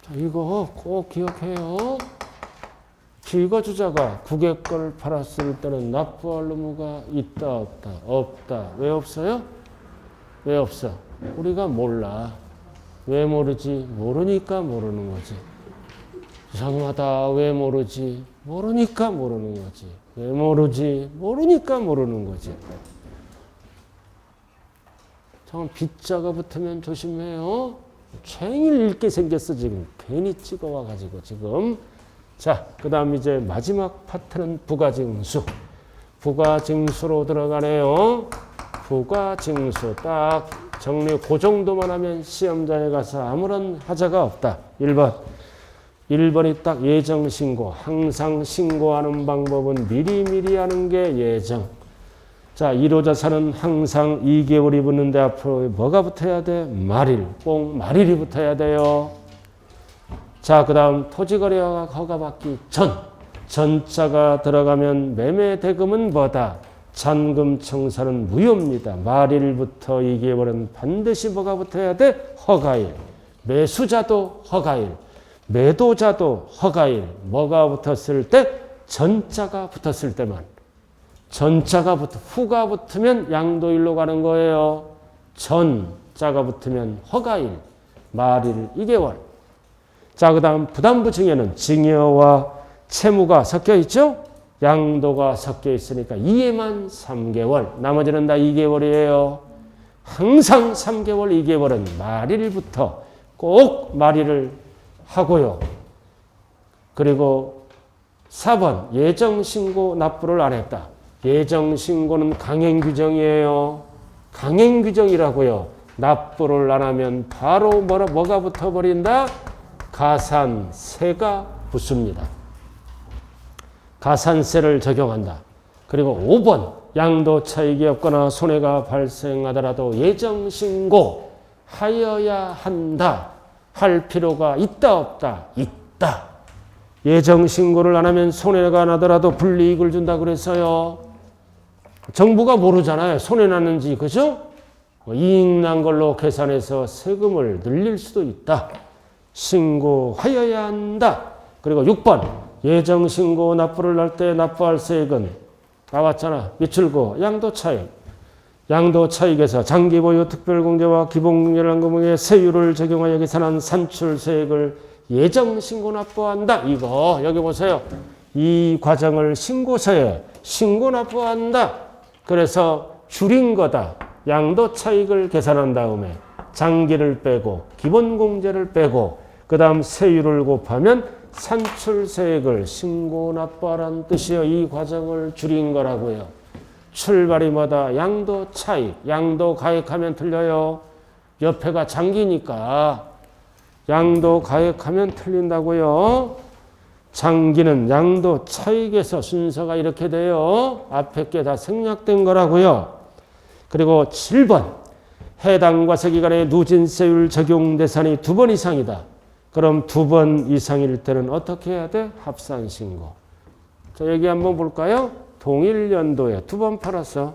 자, 이거 꼭 기억해요. 비거주자가 국외 걸 팔았을 때는 납부할 의무가 있다 없다? 없다. 왜 없어요? 왜 없어? 우리가 몰라. 왜 모르지? 모르니까 모르는 거지. 이상하다. 왜 모르지? 모르니까 모르는 거지. 왜 모르지? 모르니까 모르는 거지. 잠깐 빗자가 붙으면 조심해요. 챙일 읽게 생겼어 지금. 괜히 찍어와가지고 지금. 자, 그 다음 이제 마지막 파트는 부가징수. 부가징수로 들어가네요. 부가징수 딱 정리 그 정도만 하면 시험장에 가서 아무런 하자가 없다. 1번. 1번이 딱 예정신고. 항상 신고하는 방법은 미리미리 하는 게 예정. 자, 1호자산은 항상 2개월이 붙는데 앞으로 뭐가 붙어야 돼? 말일. 꼭 말일이 붙어야 돼요. 자, 그 다음 토지거래가 허가받기 전. 전자가 들어가면 매매대금은 뭐다? 잔금청사는 무효입니다. 말일부터 2개월은 반드시 뭐가 붙어야 돼? 허가일. 매수자도 허가일. 매도자도 허가일. 뭐가 붙었을 때? 전자가 붙었을 때만. 전자가 후가 붙으면 양도일로 가는 거예요. 전자가 붙으면 허가일. 말일 2개월. 자, 그 다음 부담부 증여는 증여와 채무가 섞여 있죠? 양도가 섞여 있으니까 이해만 3개월. 나머지는 다 2개월이에요. 항상 3개월, 2개월은 말일부터 꼭 말일을 하고요. 그리고 4번 예정신고 납부를 안 했다. 예정신고는 강행규정이에요. 강행규정이라고요. 납부를 안 하면 바로 뭐가 붙어버린다? 가산세가 붙습니다. 가산세를 적용한다. 그리고 5번 양도 차익이 없거나 손해가 발생하더라도 예정신고 하여야 한다. 할 필요가 있다 없다? 있다. 예정신고를 안 하면 손해가 나더라도 불이익을 준다 그랬어요. 정부가 모르잖아요. 손해 났는지. 그죠? 이익 난 걸로 계산해서 세금을 늘릴 수도 있다. 신고하여야 한다. 그리고 6번 예정신고 납부를 할 때 납부할 세액은 나왔잖아. 미출고 양도차익. 양도차익에서 장기보유 특별공제와 기본공제를 한 금액에 세율을 적용하여 계산한 산출세액을 예정신고 납부한다. 이거 여기 보세요. 이 과정을 신고서에 신고 납부한다. 그래서 줄인 거다. 양도차익을 계산한 다음에 장기를 빼고 기본공제를 빼고 그 다음 세율을 곱하면 산출세액을 신고 납부하라는 뜻이요. 이 과정을 줄인 거라고요. 출발이 뭐다? 양도차익. 양도가액하면 틀려요. 옆에가 장기니까 양도가액하면 틀린다고요. 장기는 양도차익에서 순서가 이렇게 돼요. 앞에 게 다 생략된 거라고요. 그리고 7번 해당 과세기간에 누진세율 적용 대상이 2번 이상이다. 그럼 2번 이상일 때는 어떻게 해야 돼? 합산신고. 자, 여기 한번 볼까요? 동일 연도에 2번 팔았어.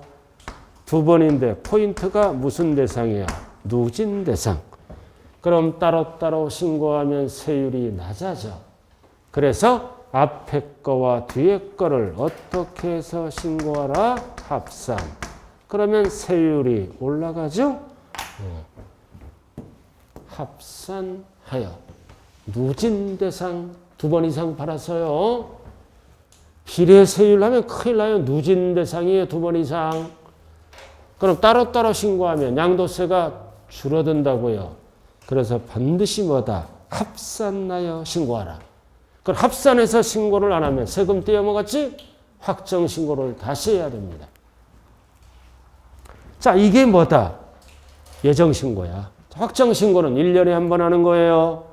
2번인데 포인트가 무슨 대상이야? 누진 대상. 그럼 따로따로 신고하면 세율이 낮아져. 그래서 앞에 거와 뒤에 거를 어떻게 해서 신고하라? 합산. 그러면 세율이 올라가죠? 합산하여. 누진 대상 2번 이상 팔았어요. 비례세율 하면 큰일 나요. 누진 대상이에요. 2번 이상. 그럼 따로따로 신고하면 양도세가 줄어든다고요. 그래서 반드시 뭐다? 합산하여 신고하라. 그럼 합산해서 신고를 안 하면 세금 떼어먹었지? 확정 신고를 다시 해야 됩니다. 자, 이게 뭐다? 예정 신고야. 확정 신고는 1년에 한 번 하는 거예요.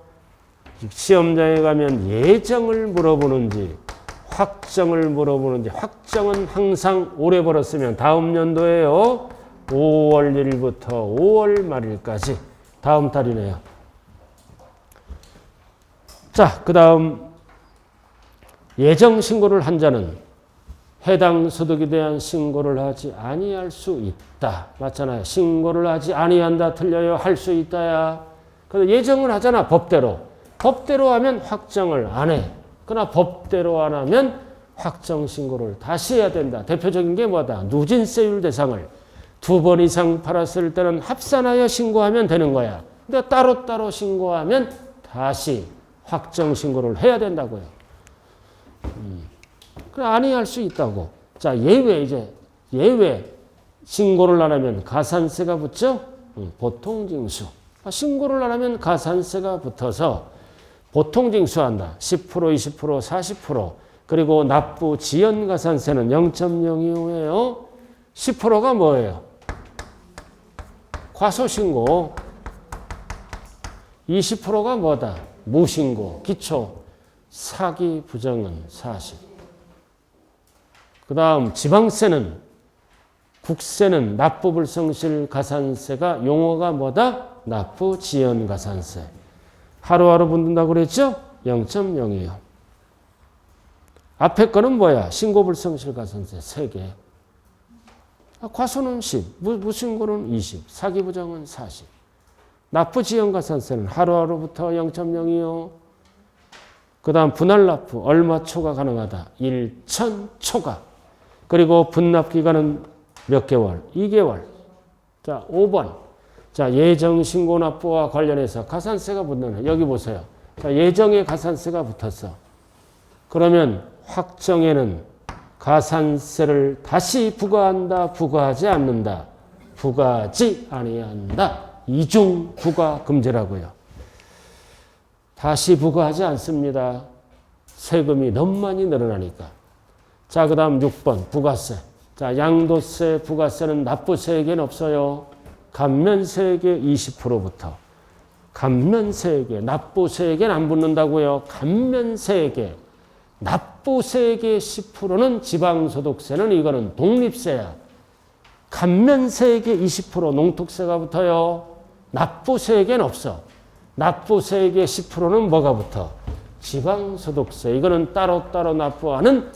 시험장에 가면 예정을 물어보는지 확정을 물어보는지 확정은 항상 올해 벌었으면 다음 연도에요. 5월 1일부터 5월 말일까지 다음 달이네요. 자, 그 다음 예정 신고를 한 자는 해당 소득에 대한 신고를 하지 아니할 수 있다. 맞잖아요. 신고를 하지 아니한다. 틀려요. 할 수 있다야. 그래서 예정을 하잖아. 법대로. 법대로 하면 확정을 안 해. 그러나 법대로 안 하면 확정 신고를 다시 해야 된다. 대표적인 게 뭐다? 누진세율 대상을 2번 이상 팔았을 때는 합산하여 신고하면 되는 거야. 근데 따로따로 신고하면 다시 확정 신고를 해야 된다고요. 그래, 아니할 수 있다고. 자, 예외 신고를 안 하면 가산세가 붙죠? 보통징수. 신고를 안 하면 가산세가 붙어서 보통징수한다. 10%, 20%, 40%. 그리고 납부 지연가산세는 0.025예요. 10%가 뭐예요? 과소신고. 20%가 뭐다? 무신고. 기초. 사기 부정은 40. 그 다음 지방세는 국세는 납부불성실 가산세가 용어가 뭐다? 납부 지연가산세. 하루하루 붙는다고 그랬죠? 0.0이요. 앞에 거는 뭐야? 신고불성실 가산세 3개. 과소는 10, 무신고는 20, 사기부정은 40. 납부지연가산세는 하루하루부터 0.0이요. 그 다음 분할납부 얼마 초과 가능하다? 1천 초과. 그리고 분납기간은 몇 개월? 2개월. 자, 5번. 자, 예정신고 납부와 관련해서 가산세가 붙는, 여기 보세요. 자, 예정에 가산세가 붙었어. 그러면 확정에는 가산세를 다시 부과한다, 부과하지 않는다. 부과하지 아니한다. 이중 부과 금지라고요. 다시 부과하지 않습니다. 세금이 너무 많이 늘어나니까. 자, 그 다음 6번 부가세. 자, 양도세, 부가세는 납부세에겐 없어요. 감면세액의 20%부터 감면세액에 납부세액에는 안 붙는다고요. 감면세액에 납부세액의 10%는 지방소득세는 이거는 독립세야. 감면세액의 20% 농특세가 붙어요. 납부세액에는 없어. 납부세액의 10%는 뭐가 붙어? 지방소득세. 이거는 따로따로 납부하는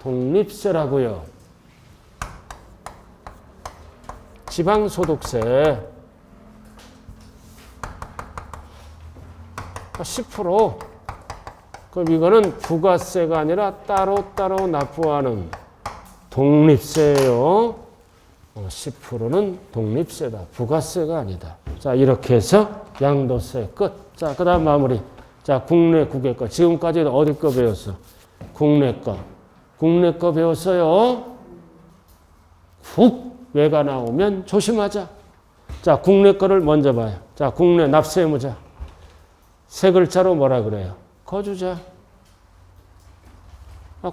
독립세라고요. 지방소득세 10%. 그럼 이거는 부가세가 아니라 따로따로 납부하는 독립세예요. 10%는 독립세다. 부가세가 아니다. 자, 이렇게 해서 양도세 끝. 자, 그 다음 마무리. 자, 국내 국외 거. 지금까지 어디 거 배웠어? 국내 거. 국내 거 배웠어요. 국외가 나오면 조심하자. 자, 국내 거를 먼저 봐요. 자, 국내 납세의무자. 세 글자로 뭐라 그래요? 거주자.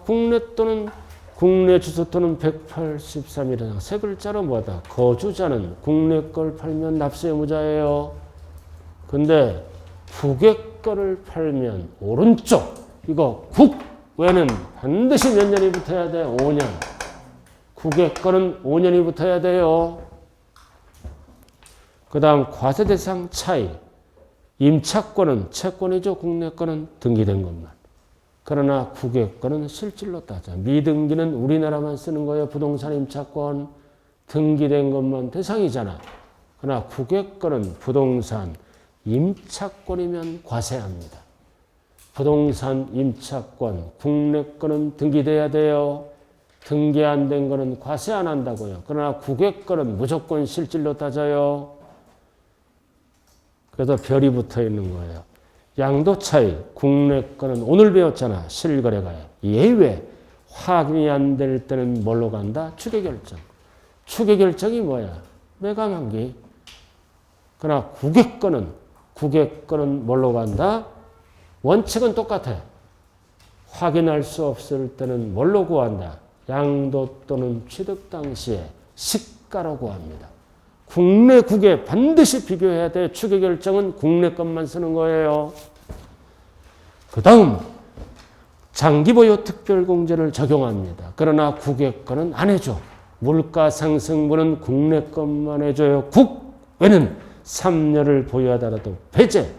국내 또는 국내 주소 또는 183일이나 세 글자로 뭐다? 거주자는 국내 걸 팔면 납세의무자예요. 근데 국외 거를 팔면 오른쪽 이거 국외는 반드시 몇 년이 붙어야 돼? 5년. 국외 거는 5년이 붙어야 돼요. 그 다음 과세 대상 차이. 임차권은 채권이죠. 국내 거는 등기된 것만. 그러나 국외 거는 실질로 따져. 미등기는 우리나라만 쓰는 거예요. 부동산 임차권 등기된 것만 대상이잖아. 그러나 국외 거는 부동산 임차권이면 과세합니다. 부동산 임차권 국내 거는 등기돼야 돼요. 등기 안 된 거는 과세 안 한다고요. 그러나 국외 거는 무조건 실질로 따져요. 그래서 별이 붙어 있는 거예요. 양도 차이, 국내 거는 오늘 배웠잖아. 실거래가요. 예외. 확인이 안 될 때는 뭘로 간다? 추계결정. 추계결정이 뭐야? 매각만기. 그러나 국외 거는 뭘로 간다? 원칙은 똑같아. 확인할 수 없을 때는 뭘로 구한다? 양도 또는 취득 당시에 시가로 구합니다. 국내 국외 반드시 비교해야 돼. 추계결정은 국내 것만 쓰는 거예요. 그 다음 장기보유 특별공제를 적용합니다. 그러나 국외 거는 안 해줘. 물가상승분은 국내 것만 해줘요. 국외는 3년을 보유하더라도 배제.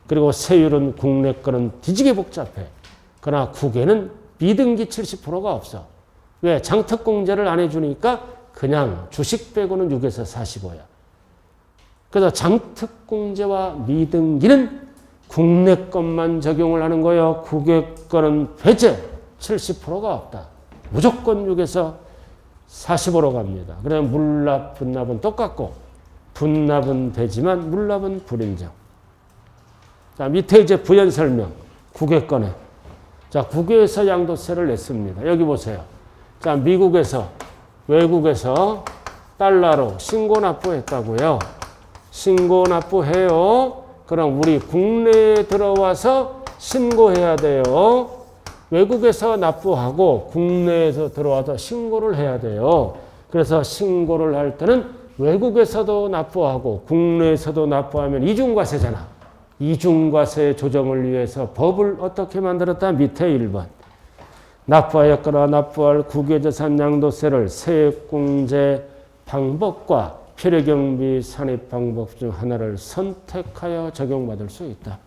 그리고 세율은 국내 거는 뒤지게 복잡해. 그러나 국외는 미등기 70%가 없어. 왜? 장특공제를 안 해주니까 그냥 주식 빼고는 6에서 45야. 그래서 장특공제와 미등기는 국내 것만 적용을 하는 거예요. 국외 거는 배제 70%가 없다. 무조건 6에서 45로 갑니다. 그러면 물납, 분납은 똑같고 분납은 되지만 물납은 불인정. 자, 밑에 이제 부연 설명. 국외 거네. 자, 국외에서 양도세를 냈습니다. 여기 보세요. 자, 미국에서 외국에서 달러로 신고 납부했다고요. 신고 납부해요. 그럼 우리 국내에 들어와서 신고해야 돼요. 외국에서 납부하고 국내에서 들어와서 신고를 해야 돼요. 그래서 신고를 할 때는 외국에서도 납부하고 국내에서도 납부하면 이중과세잖아. 이중과세 조정을 위해서 법을 어떻게 만들었다? 밑에 1번. 납부하였거나 납부할 국외재산 양도세를 세액공제 방법과 필요경비 산입 방법 중 하나를 선택하여 적용받을 수 있다.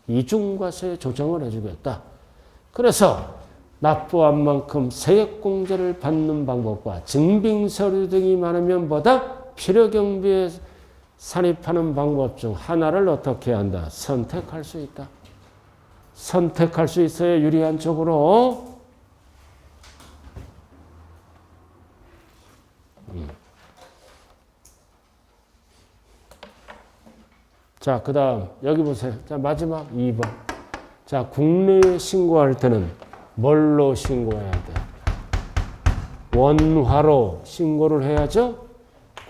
이중과세 조정을 해주겠다. 그래서 납부한 만큼 세액공제를 받는 방법과 증빙서류 등이 많으면 보다 필요경비에 산입하는 방법 중 하나를 어떻게 한다? 선택할 수 있다. 선택할 수 있어야 유리한 쪽으로. 자, 그 다음 여기 보세요. 자, 마지막 2번. 자, 국내에 신고할 때는 뭘로 신고해야 돼? 원화로 신고를 해야죠.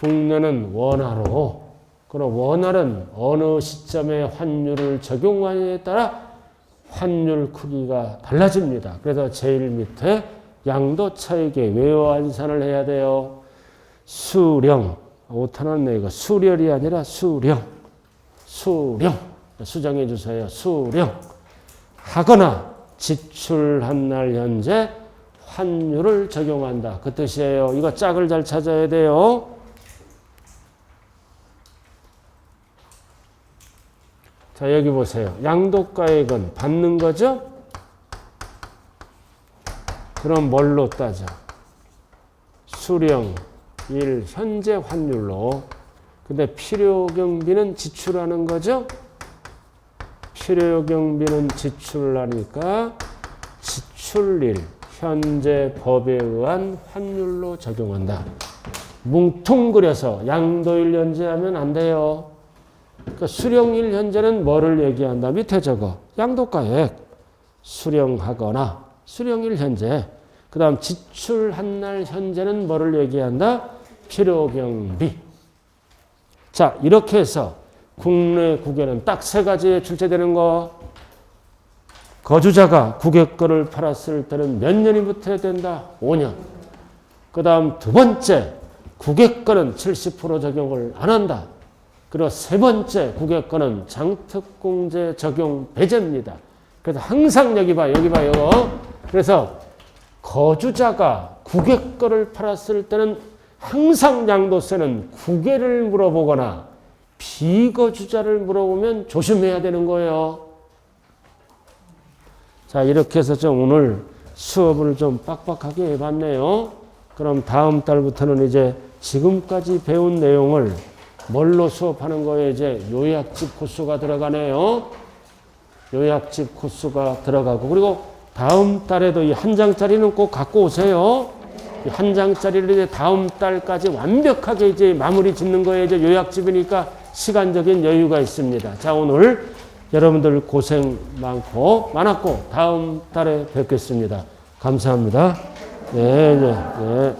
국내는 원화로. 그럼 원화는 어느 시점에 환율을 적용하느냐에 따라 환율 크기가 달라집니다. 그래서 제일 밑에 양도차익의 외화환산을 해야 돼요. 수령, 오타났네. 이거 수렬이 아니라 수령. 수령. 수정해 주세요. 수령. 하거나 지출한 날 현재 환율을 적용한다. 그 뜻이에요. 이거 짝을 잘 찾아야 돼요. 자, 여기 보세요. 양도가액은 받는 거죠? 그럼 뭘로 따져? 수령 1 현재 환율로. 근데 필요경비는 지출하는 거죠? 필요경비는 지출하니까 지출일 현재 법에 의한 환율로 적용한다. 뭉뚱그려서 양도일 현재하면 안 돼요. 그러니까 수령일 현재는 뭐를 얘기한다? 밑에 적어. 양도가액. 수령하거나 수령일 현재. 그 다음 지출한 날 현재는 뭐를 얘기한다? 필요경비. 자, 이렇게 해서 국내 국외는 딱 세 가지에 출제되는 거. 거주자가 국외 거를 팔았을 때는 몇 년이 붙어야 된다? 5년. 그 다음 두 번째, 국외 거는 70% 적용을 안 한다. 그리고 세 번째, 국외 거는 장특공제 적용 배제입니다. 그래서 항상 여기 봐, 여기 봐, 이거. 그래서 거주자가 국외 거를 팔았을 때는 항상 양도세는 국외를 물어보거나 비거주자를 물어보면 조심해야 되는 거예요. 자, 이렇게 해서 좀 오늘 수업을 좀 빡빡하게 해봤네요. 그럼 다음 달부터는 이제 지금까지 배운 내용을 뭘로 수업하는 거예요? 이제 요약집 코스가 들어가네요. 요약집 코스가 들어가고, 그리고 다음 달에도 이 한 장짜리는 꼭 갖고 오세요. 이 한 장짜리를 이제 다음 달까지 완벽하게 이제 마무리 짓는 거예요. 이제 요약집이니까 시간적인 여유가 있습니다. 자, 오늘 여러분들 고생 많았고 다음 달에 뵙겠습니다. 감사합니다. 네, 네, 네.